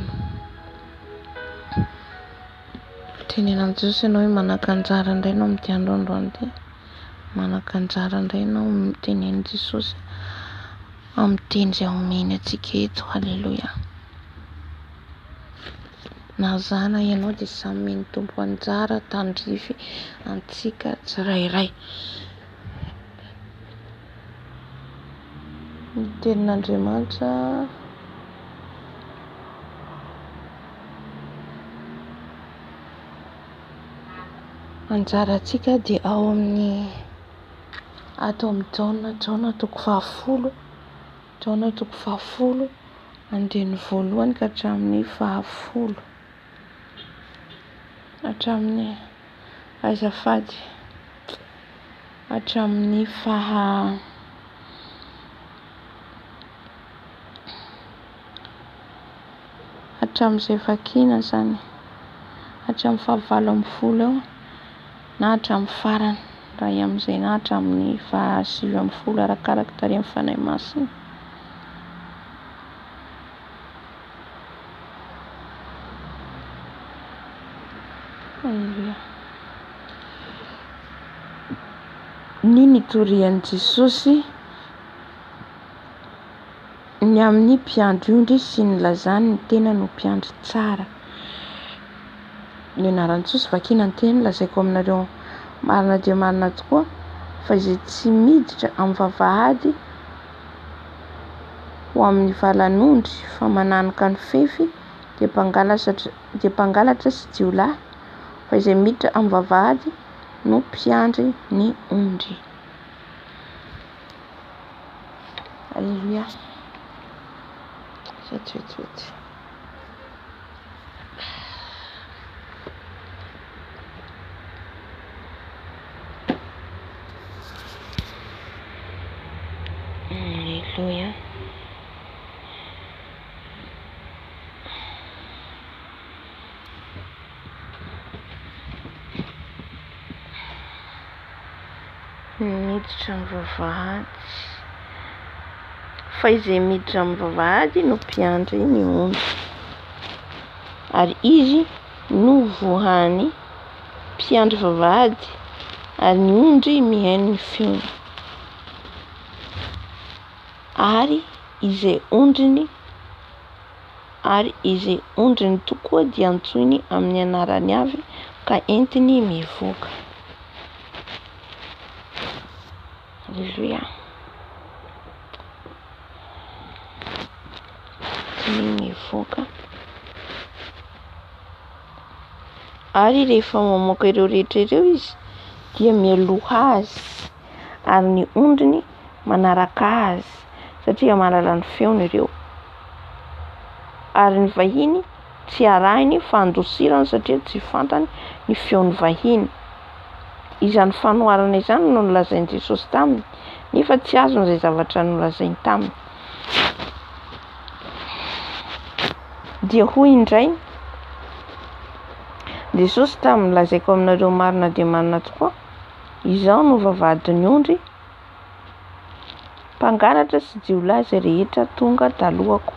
Tenin'Andriamanitra Jesosy ianao hoe manan-kanjara indray ianao amin'ity androandroany ity. Manan-kanjara indray ianao miteneny Jesosy amin'ny teny izay omeny antsika eto. Halleluja. Na zana ianao dia samy meny tompo anjara tandrify antsika tsirairay. Ny tenin'Andriamanitra anjara antsika dia ao amin'ny ato amin'ny Jaona toko 10, Jaona toko 10 andiny voalohany ka hatramin'ny 10, hatramin'ny azafady, hatramin'ny hatramin'izay vakina zany, hatramin'ny 19 eo na hatramin'ny farany raha amin'izay, na hatramin'ny 20 arakaraka tarehin'ny fanahy masina. Halleluja. Ny nitorian'i Jesosy ny amin'ny mpiandry ondry sy ny lazany ny tena no mpiandry tsara. Ny anaran'i Jesosy vakina ny teny lazaiko aminareo marina dia marina tokoa fa izay tsy miditra amin'ny vavahady ho amin'ny valan'ondry fa mananika ny fefy dia mpangalatra sy jiolahy, fa izay miditra amin'ny vavahady no mpiandry ny ondry. Halleluja. Vetivety. Halleluja. Miditra amin'ny vavahady, fa izay miditra amin'ny vavahady no mpiandry ny ondry, ary izy no vohany mpiandry vavahady, ary ny ondry mihaino ny feony. Ary izay ondriny tokoa dia antsoiny amin'ny anarany avy ka entiny mivoaka. Halleluja. Mivoaka. Ary rehefa mamoaka ireo rehetra ireo izy dia mialoha azy, ary ny ondriny manaraka azy satria mahalala ny feony ireo. Ary ny vahiny tsy arahiny fa handosirany satria tsy fantany ny feon'ny vahiny. Izany fanoharana izany no nolazain'i Jesosy taminy, nefa tsy azony izay zavatra nolazainy taminy. Dia hoy indray Jesosy taminy, lazaiko aminareo marina dia marina tokoa, izao no vavahadin'ny ondry, mpangalatra sy jiolahy izay rehetra tonga talohako,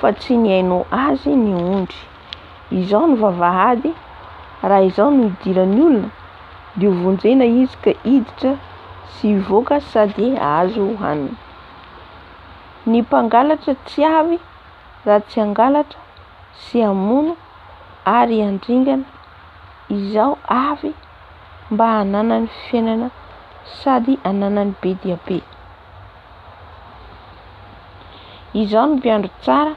fa tsy nihaino azy ny ondry. Izao no vavahady, raha izao no idiran'ny olona dia hovonjena izy ka hiditra sy hivoaka sady azo hanina. Ny mpangalatra tsy avy raha tsy hangalatra sy hamono ary handringana, izao avy mba hananany fiainana sady hananany be dia be. Izao ny mpiandry tsara,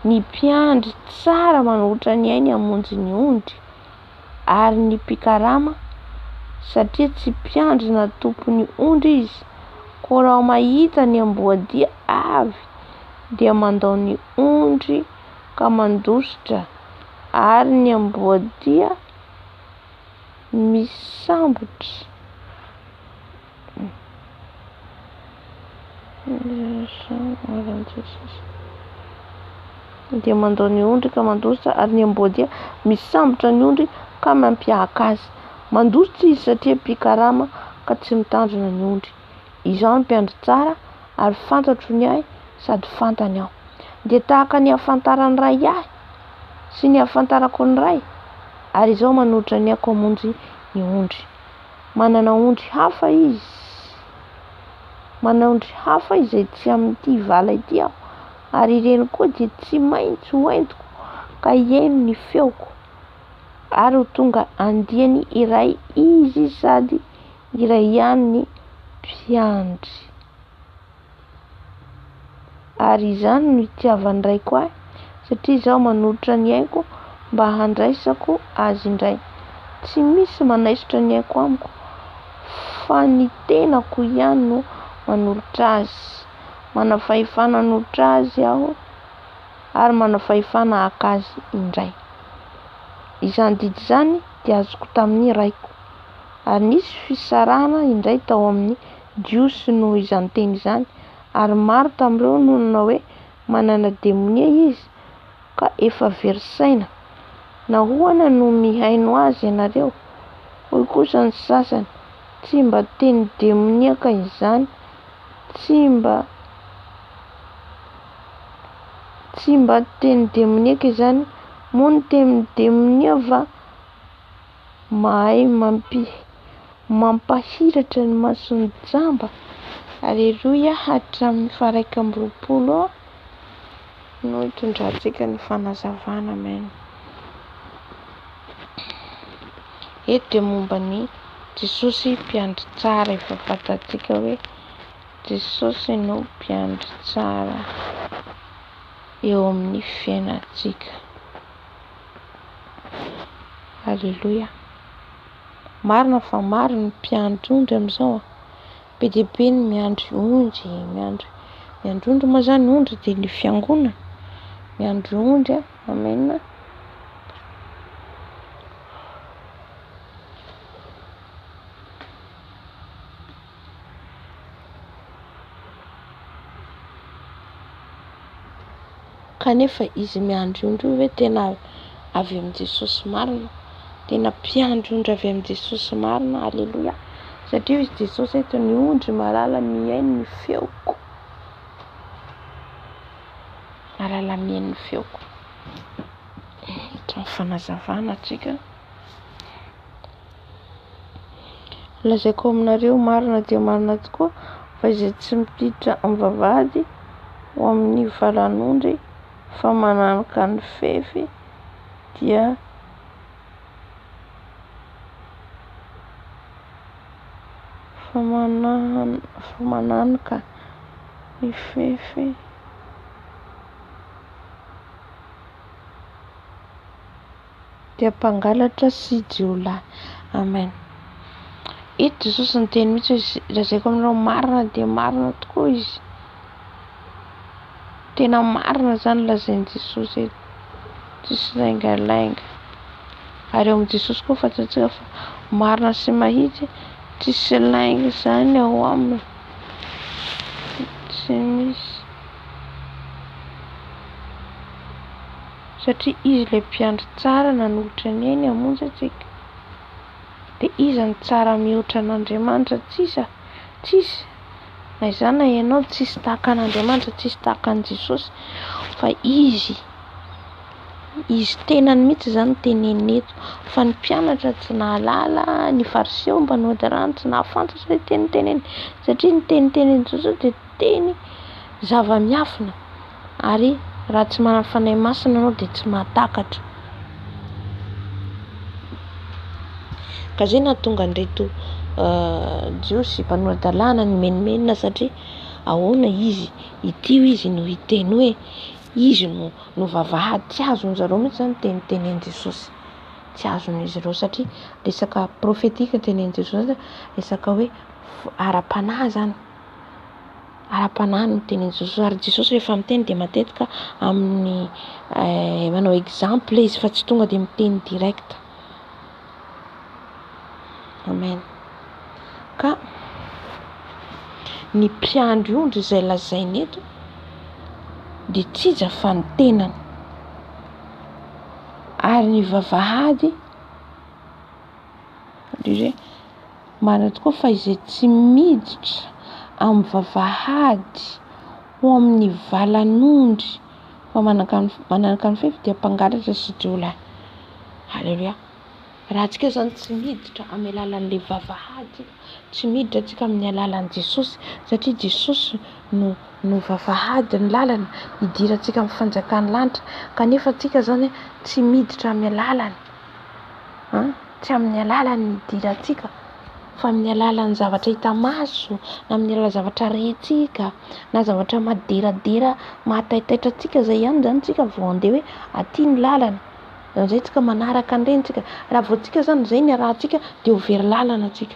ny mpiandry tsara manohitra ny ainy hamonjy ny ondry, ary ny mpikarama satria tsy mpiandry na tompony ondry izy, Ko raha mahita ny amboadia avy dia mandao ny ondry ka mandositra, ary ny amboadia misambotra. Dia mandao ny ondry ka mandositra, ary ny amboadia misambotra ny ondry ka mampiahaka azy. Mandositra izy satria mpikarama ka tsy mitandrina ny ondry. Izao ny mpiandry tsara, ary fantatro ny ahy sady fantany aho. Dia tahaka ny ahafantarany ray ahy sy ny ahafantarako ny ray, ary izao manohitra ny ako hamonjy ny ondry. Manana ondry hafa izy, manana ondry hafa izay tsy amin'ity vala ity aho, ary ireny koa dia tsy maintsy hoentiko ka hieno ny feoko, ary ho tonga andiany iray izy sady iray ihany ny mpiandry. Ary izany no itiavany raiko ahy, satria izaho manohitra ny aiko mba handraisako azy indray. Tsy misy manaisotra ny aiko amiko, fa ny tenako ihany no manolotra azy. Manafahefana hanolotra azy aho, ary manafahefana haka azy indray. Izany didy izany dia azoko tamin'ny raiko, ary nisy fisarahana indray tao amin'ny jiosy noho izany teny izany, ary maro tamin'ireo no nanao hoe manana demonia izy ka efa very saina. Nahoana no mihaino azy ianareo? Hoy kosa ny sasany, tsy mba teny demoniaka izany, tsy mba teny demoniaka izany, moa ny teny demonia va mahay mampahiratra ny mason'ny jamba. Aleluia, hatramin'ny 120 no hitondrantsika ny fanazavana. Amen. Eto dia momba ny Jesosy mpiandry tsara. Efa fantatsika hoe Jesosy no mpiandry tsara eo amin'ny fiainantsika. Aleluia. Marina fa maro ny mpiandry ondry amin'izao. Be dia be ny miandry ondry, miandry ondry moa zany ondry dia ny fiangonana. Miandry ondry, amen. Kanefa izy miandry ondry hoe tena avy amin'ny Jesosy marina, tena mpiandry ondry avy amin'ny Jesosy marina. Aleluia. Satria izy Jesosy eto ny ondry malala mihaino ny feoko, malala mihaino ny feoko. Ito ny fanazavana antsika. Lazaiko aminareo marina dia marina tokoa fa izay tsy mipiditra amin'ny vavahady ho amin'ny valan'ondry fa mananika ny fefy dia mananika ny fefy dia mpangalatra sy jiolahy. Amen. Ito Jesosy ny teny mihitsy izy, lazaiko aminareo marina dia marina tokoa izy. Tena marina zany lazainy Jesosy eto, tsisy laingalainga. Ary eo amin'ny Jesosy koa fantatsika fa marina sy mahitsy, tsisy lainga zany ao aminy, tsy misy. Satria izy ilay mpiandry tsara nanolotra ny ainy hamonjy antsika. Dia izy ny tsara mihoatra an'Andriamanitra, tsisy. Na izany na ianao tsisy tahaka an'Andriamanitra, tsisy tahaka an'i Jesosy, fa izy tenany mihitsy zany tenenina eto. Fa ny mpianatra tsy nahalala, ny fariseo mba noadarana tsy nahafantatra ilay teny teneny, satria ny teny Jesosy dia teny zava-miafina, ary raha tsy manana fanahy masina ianao dia tsy mahatakatra. Ka zay nahatonga an'ireto jiosy mpanora-dalàna ny menimenina, satria ahoana izy itio izy no hiteny hoe izy no vavahady. Tsy azon'izy ireo mihitsy zany tenen'i Jesosy, tsy azon'izy ireo, satria resaka profetika tenen'i Jesosy, resaka hoe ara-panahy zany. ara-panahy no tenin'i Jesosy. Ary Jesosy rehefa miteny dia matetika amin'ny manao exemple izy fa tsy tonga dia miteny direct. Amen. Ka ny mpiandry ondry izay lazainy eto dia tsy iza fa ny tenany, ary ny vavahady marina tokoa fa izay tsy miditra amin'ny vavahady ho amin'ny valan'ondry fa mananaka ny fefy dia mpangalatra sy jiolahy. Halleluja. Raha antsika zany tsy miditra amin'ny alalan'ilay vavahady, tsy miditra antsika amin'ny alalan'i Jesosy, satria Jesosy no vavahady ny lalana hidirantsika amin'ny fanjakan'ny lanitra, kanefa antsika zany tsy miditra amin'ny alalany, tsy amin'ny alalany hidirantsika fa amin'ny alalan'ny zavatra hita maso, na amin'ny alalan'ny zavatra rehintsika, na zavatra maderadera mahataitaitra antsika, zay ihany zany tsika vao andeha hoe aty ny lalana. Zay tsika manaraka an'ireny tsika. Raha vao tsika zany zay ny arahantsika dia ho very lalana tsika.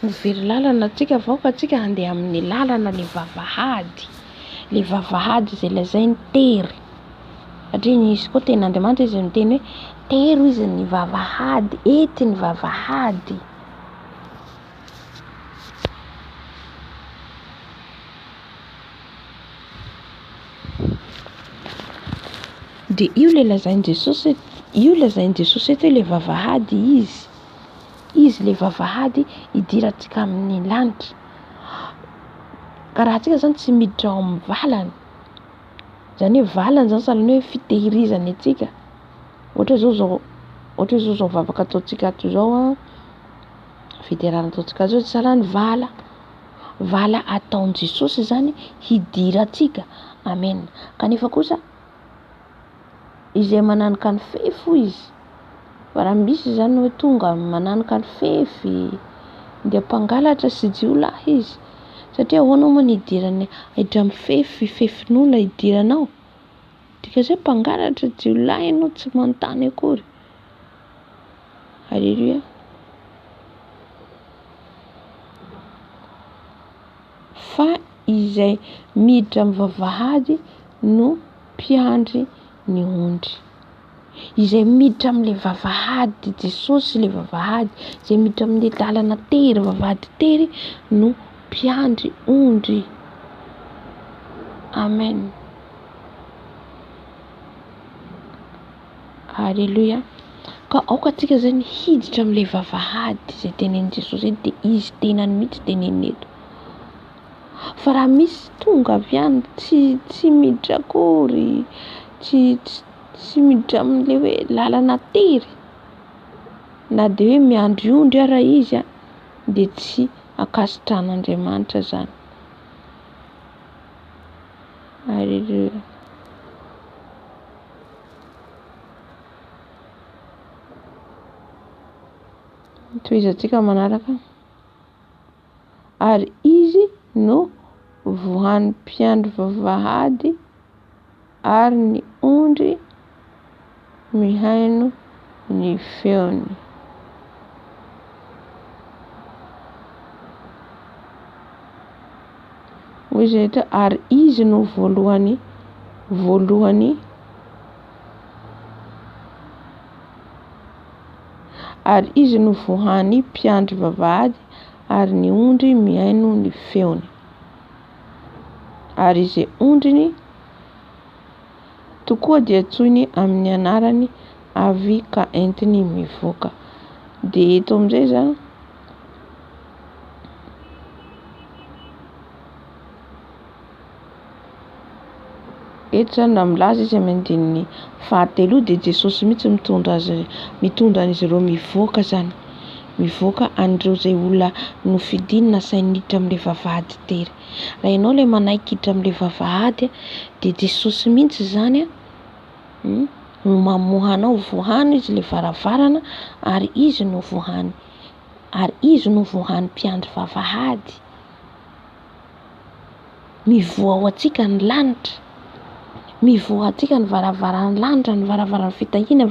Ho very lalana tsika vao ka tsika handeha amin'ny lalana le vavahady. Le vavahady izay lazainy tery. Satria nisy koa Tenin'Andriamanitra izy miteny hoe tery izy ny vavahady, ety ny vavahady. Dia io le lazainy Jesosy, eto le vavahady izy le vavahady hidirantsika amin'ny lanitra. Ka raha antsika zany tsy miditra ao amin'ny valany, zany hoe valany zany sahalan'ny hoe fitehirizana antsika. Ohatra zao vavaka ataontsika ato zao fiterana ataontsika zao sahalan'ny vala ataon'i Jesosy zany hidirantsika. Amen. Kanefa kosa izay mananaka ny fefy izy, raha misy zany hoe tonga mananaka ny fefy dia mpangalatra sy jiolahy izy, satria ahoana moa ny hidirany hiditra amin'ny fefin'olona hidiranao, dikazay mpangalatra jiolahy ianao tsy manontany akory. Halleluja. Fa izay miditra amin'ny vavahady no mpiandry ny ondry. Izay miditra amin'ilay vavahady Jesosy, le vavahady izay miditra amin'ilay lalana tery, vavahady tery no mpiandry ondry. Amen. Halleluja. Ka aoka antsika zany hiditra amin'ilay vavahady izay tenenin Jesosy eto, dia izy tenany mihitsy tenenina eto. Fa raha misy tonga avy any tsy miditra akory, tsy miditra amin'ilay hoe lalana tery, na dia hoe miandry ondry ara izy dia tsy akasitran'Andriamanitra zany. Halleluja. Toizantsika manaraka. Ary izy no vohan'ny mpiandry vavahady, ary ny ondry mihaino ny feony. Hoy izy rehetra, ary izy no voalohany ary izy no vohan'ny mpiandry vavahady, ary ny ondry mihaino ny feony. Ary izay ondriny tokoa dia tsoiny amin'ny anarany avy ka entiny mivoaka. Dia eto amin'izay zany eto zany raha milaza izy amin'ny andininy fahatelo dia Jesosy mihitsy mitondra an'izy ireo mivoaka zany, mivoaka an'ireo izay olona nofidinina sainy hiditra amin'ilay vavahady tery. Raha ianao ilay manaiky hiditra amin'ilay vavahady dia Jesosy mihitsy zany no mamoha anao, vohany izy ilay varavarana, ary izy no vohany mpiandry vavahady. mivoa atsika ny lanitra, mivoa atsika ny varavaran'ny lanitra, ny varavaran'ny fitahiana,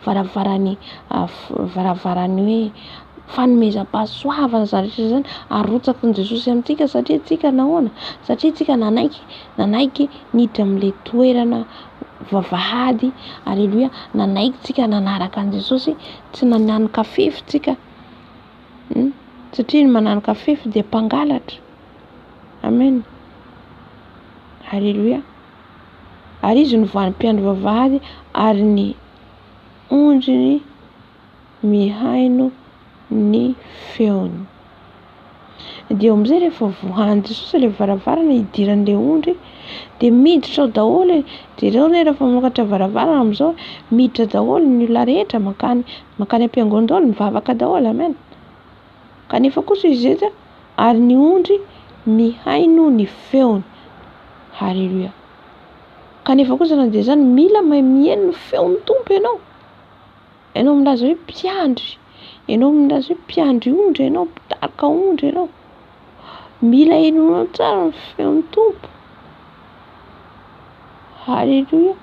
varavaran'ny hoe fanomezam-pahasoavana zany rehetra zany arotsaky ny Jesosy amintsika satria tsika nahoana? Satria tsika nanaiky niditra amin'ilay toerana vavahady, aleluia, nanaiky tsika nanaraka an' Jesosy, tsy nananika fefy tsika, satria ny mananika fefy dia mpangalatra. Amen, aleluia. Ary izy novoan'ny mpiandry vavahady ary ny ondriny mihaino ny feony. Dia amin'izay rehefa vohan'i Jesosy ilay varavarana idiran'ilay ondry dia miditra ao daholo. Dia ireo rehefa mamokatra varavarana amin'izao miditra daholo ny olona rehetra makany am-piangonana daholo mivavaka daholo. Amen. Kanefa kosa izy eto ary ny ondry mihaino ny feony. Haleluia. Kanefa kosa na dia zany mila mahay mihaino ny feon'ny tompo ianao. Ianao milaza hoe mpiandry, ianao milaza hoe mpiandry ondry, ianao mpitarika ondry ianao. Mila hainonao tsara ny feon'ny tompo. Haleluia.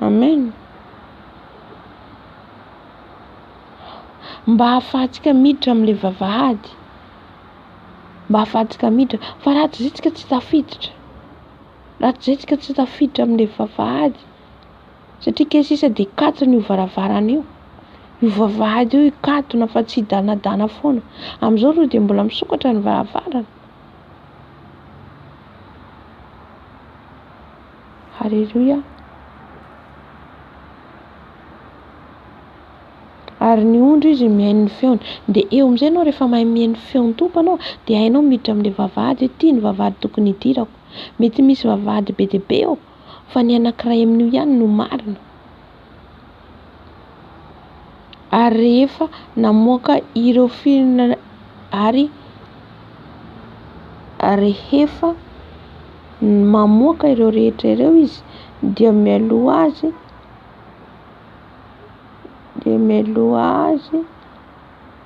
Amen. Mba hahafahantsika miditra amin'ilay vavahady, mba hahafahantsika miditra, fa raha tsy izay tsika tsy tafiditra, raha tsy izay tsika tsy tafiditra amin'ilay vavahady, satria kesisa dia katony io varavarana io, io vavahady io katona fa tsy danadana foana. Amin'izao aloha dia mbola misokatra ny varavarana. Haleluia. Ary ny ondry izy mihaino ny feony. Dia eo amin'izay ianao rehefa mahay mihaino feon'ny tompo ianao dia hainao miditra amin'ilay vavahady hoe ty ny vavahady tokony hidirako. Mety misy vavahady be dia be eo fa ny anankiray amin'io ihany no marina. Ary rehefa namoaka ireo filina ary rehefa mamoaka ireo rehetra ireo izy dia mialoha azy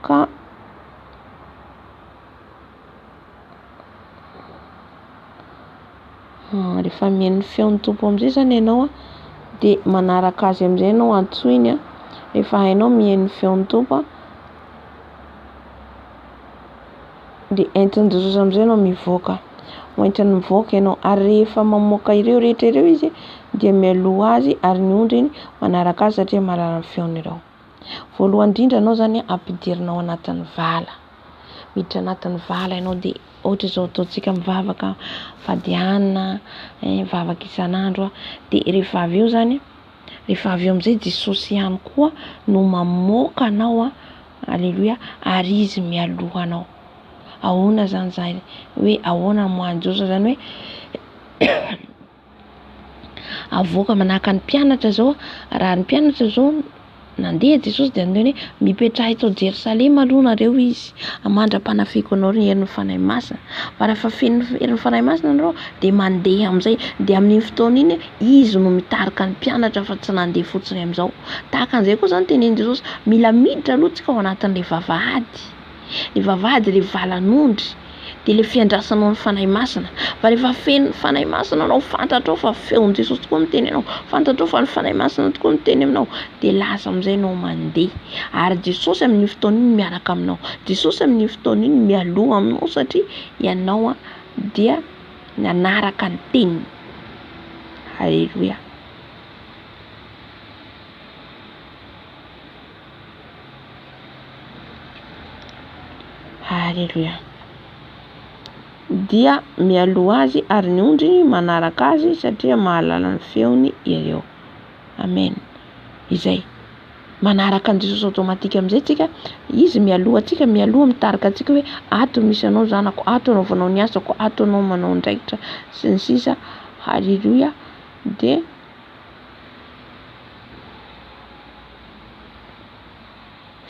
ka rehefa mihaino ny feon'ny tompo amin'izay zany ianao dia manaraka azy amin'izay ianao antsoiny rehefa hainao mihaino ny feon'ny tompo dia entin'i Jesosy amin'izay ianao mivoaka, hoentiny mivoaka ianao. Ary rehefa mamoaka ireo rehetra ireo izy dia mialoha azy ary ny ondriny manaraka azy satria mahalala ny feony ireo. Voalohany indrindra ianao zany ampidirinao anatin'ny vala, miditra anatin'ny vala ianao dia ohatra izao ataontsika mivavaka Fifadian, mivavaka isan'andro dia rehefa avy eo zany, rehefa avy eo amin'izay Jesosy ihany koa no mamoaka anao aleluia, ary izy mialoha anao. Ahoana zany zany hoe ahoana mohan'i Jesosy zany hoe avoaka manahaka ny mpianatra zao. Raha ny mpianatra zao nandeha Jesosy dia andeny hoe mipetraha eto Jerosalema aloha nareo izy, amandra-panafiko anao ny herin'ny fanahy masina. Fa rehefa feno herin'ny fanahy masina nareo dia mandeha amin'izay. Dia amin'iny fotoana iny izy no mitarika ny mpianatra fa tsy nandeha fotsiny amin'izao. Tahaka an'izay koa zany tenenin Jesosy, mila miditra aloha tsika ao anatin'ilay vavahady. Ilay vavahady ilay valan'ondry dia ilay fiandrasanao ny fanahy masina. Fa rehefa feno fanahy masina anao, fantatrao fa feon'i Jesosy tokoa miteny anao, fantatrao fa ny fanahy masina tokoa miteny aminao, dia lasa amin'izay anao mandeha. Ary Jesosy amin'iny fotoana iny miaraka aminao, Jesosy amin'iny fotoana iny mialoha aminao satria ianao dia nanaraka ny teniny. Haleluia. Haleluia. Dia mialoha azy ary ny ondriny manaraka azy satria mahalala ny feony ireo. Amen. Izay manaraka an' Jesosy automatika amin'izay tsika, izy mialoha atsika, mialoha mitarika atsika hoe ato misy anao zanako, ato anaovanao ny asako, ato anao manao andraikitra sy ny sisa. Haleluia. Dia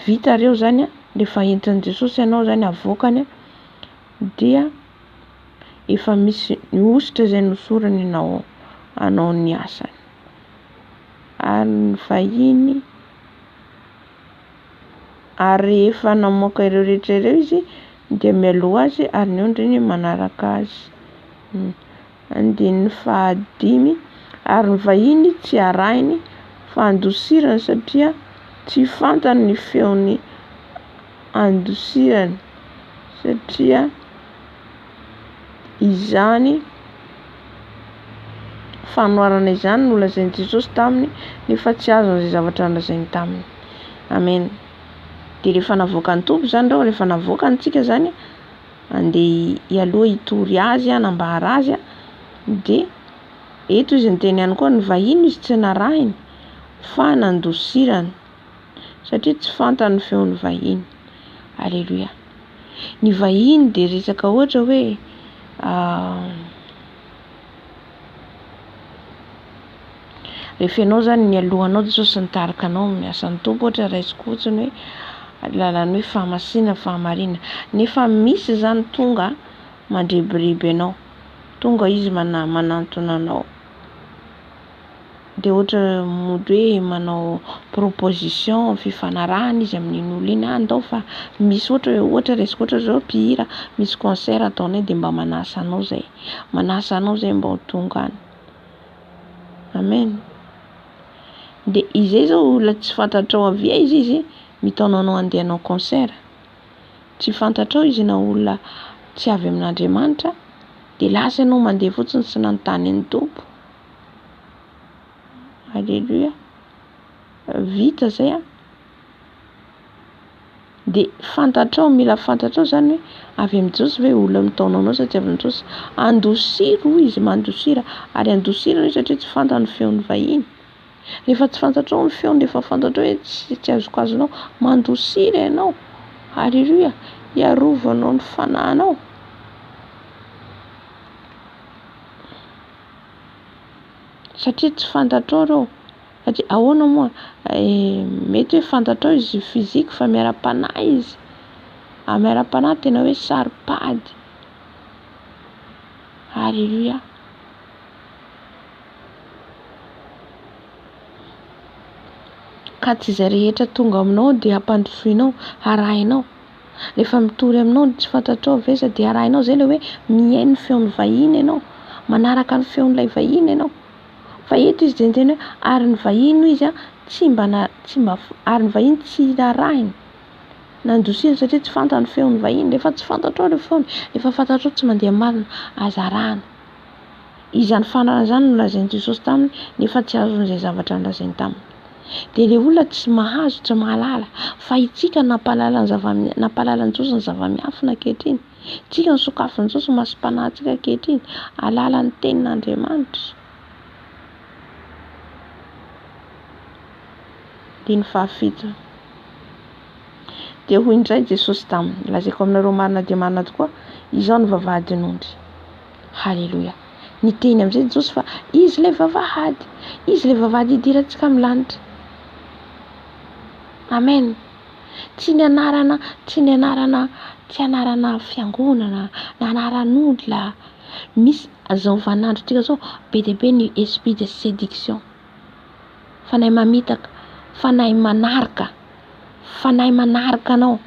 vita reo zany rehefa entin'i Jesosy ianao zany avoakany dia efa misy ny ositra izay nosorany ianao anao ny asany. Ary ny vahiny ary rehefa namoaka ireo rehetra ireo izy dia mialoha azy ary ny ondriny manaraka azy. Andininy fahadimy, ary ny vahiny tsy arahiny fa andosirany satria tsy fantany ny feony andosirany, satria izany fanoharana izany no lazainy Jesosy taminy, nefa tsy azony izay zavatra nolazainy taminy. Amen. Dia rehefa navoaka ny tompo zany reo, rehefa navoaka antsika zany, andeha ialoha hitory azy, hanambara azy, dia eto izy ny teny ihany koa, ny vahiny izy tsy narahiny fa nandosirany satria tsy fantany ny feon'ny vahiny. Alleluia. Ny vahiny dia resaka ohatra hoe rehefa ianao zany ny alohanao Jesosy nitarika anao miasa ny tompo, ohatra raisiko fotsiny hoe lalany hoe fahamasina, fahamarinana, nefa misy zany tonga mandrebireby anao, tonga izy manantona anao, dia ohatra mody hoe manao proposition fifanarahana izy amin'iny olo iny, andao fa misy ohatra raisiko ohatra zao mpihira, misy concert ataonay dia mba manasa anao zay mba ho tonga any. Amen. Dia izay zao olona tsy fantatrao avia izy mitaona anao andeha hanao concert, tsy fantatrao izy na olona tsy avy amin'Andriamanitra, dia lasa ianao mandeha fotsiny sy nanontany ny tompo. Alleluia. Vita zay dia fantatrao, mila fantatrao zany hoe avy amin'ny Jesosy ve olona mitaona anao sa tsy avy amin'ny Jesosy. Andosira hoy izy, mandosira, ary andosira izy satria tsy fantany ny feon'ny vahiny. Rehefa tsy fantatrao ny feony, rehefa fantatrao hoe tsy azokazonao, mandosira ianao. Alleluia. Hiarovanao ny fanahinao. Satria tsy fantatrao reo. Satria ahoana moa mety hoe fantatrao izy fizika fa miara-panahy izy. Miara-panahy tena hoe saripady. Alleluia. Ka tsy izay rehetra tonga aminao dia ampandrosoinao, arahinao. Rehefa mitory aminao tsy fantatrao vesa dia arahinao, zay le hoe mihaino ny feon'ny vahiny ianao, manaraka ny feon'ilay vahiny ianao. Fa eto izy dia tena hoe ary ny vahiny izy ary ny vahiny tsy narahiny, nandosirany satria tsy fantany ny feon'ny vahiny. Rehefa tsy fantatrao ilay feony, rehefa fantatrao tsy mandeha marina, azarahana. Izany fanarana zany no lazainy Jesosy taminy, nefa tsy azon'izay zavatra nolazainy taminy. Dia ilay olona tsy mahazo, tsy mahalala, fa itsika nampahalala ny Jesosy ny zava-miafina ankehitriny. Itsika ny sokafin'ny Jesosy masom-panahintsika ankehitriny, halala ny tenin'Andriamanitra. Dia ny fahafito. Dia hoy indray Jesosy taminy, lazaiko aminareo marina dia marina tokoa, izao ny vavahadin'ondry. Halleluia. Niteny amin'izay Jesosy fa izy ilay vavahady, izy ilay vavahady hidirantsika amin'ny lanitra. Amen. Tsy ny anarana fiangonana, na anaran'olona. Misy azao vanandro tika zao be dia be ny esprit de séduction. Fanahy mamitaka, fanahy manaraka anao.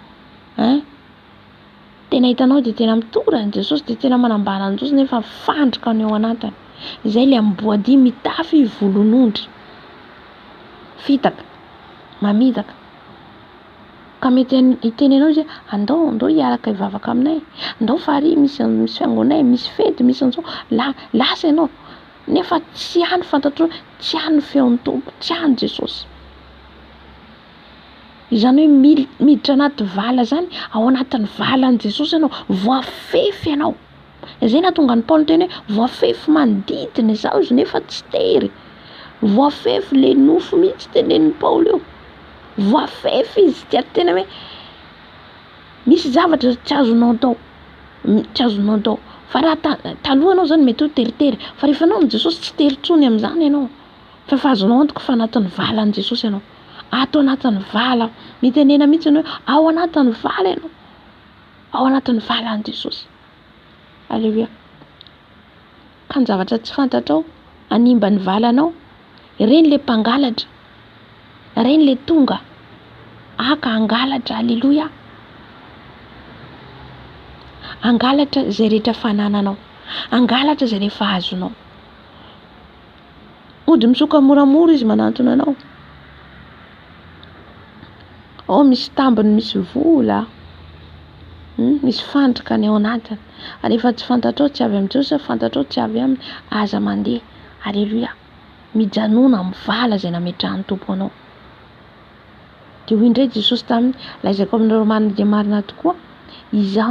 Tena hitanao dia tena mitora ny Jesosy, dia tena manambara ny Jesosy nefa fandroka ny ao anatiny. Izay le amboadia mitafy volon'ondry, fitaka, mamitaka. Ka mety hiteny anao izy, andao hiaraka hivavaka aminay, andao fary misy fiangonay, misy fety, misy an'izao, lasa ianao. Nefa tsy hany fantatrao, tsy hany ny feon'ny tompo, tsy hany Jesosy. Izany hoe miditra anaty vala zany, ao anatin'ny valan'i Jesosy ianao, voafefy ianao. Izay nahatonga ny Paoly teny hoe voafefy manodidina izao izy nefa tsy tery. Voafefy le nofo mihitsy tenenin'ny Paoly io. Voafefy izy, tena hoe misy zavatra tsy azonao atao. Fa raha taloha anao zany mety ho teritery, fa rehefa anao amin'ny Jesosy tsy teritsony amin'izany ianao. Fa azonao antoka fa anatin'ny valan'i Jesosy ianao. Ato anatin'ny vala, mitenena mihitsy hoe ao anatin'ny vala ianao, ao anatin'ny valan'i Jesosy. Alleluia. Ka ny zavatra tsy fantatrao animba ny valanao, ireny le mpangalatra, ireny le tonga aka angalatra. Alleluia. angalatra zay rehetra fanananao, angalatra zay rehefa azonao. Ody misoka moramora izy manantona anao. Misy tambiny misy vola, misy fandrikany ao anatiny. Rehefa tsy fantatrao tsy avy amin'Jesosy, sa fantatrao tsy avy aminy, aza mandeha. Aleluia. Mijanona mivala zay nametrahan'ny Tompo anao. Dia hoy indray Jesosy taminy, lazaiko aminareo marina dia marina tokoa, izaho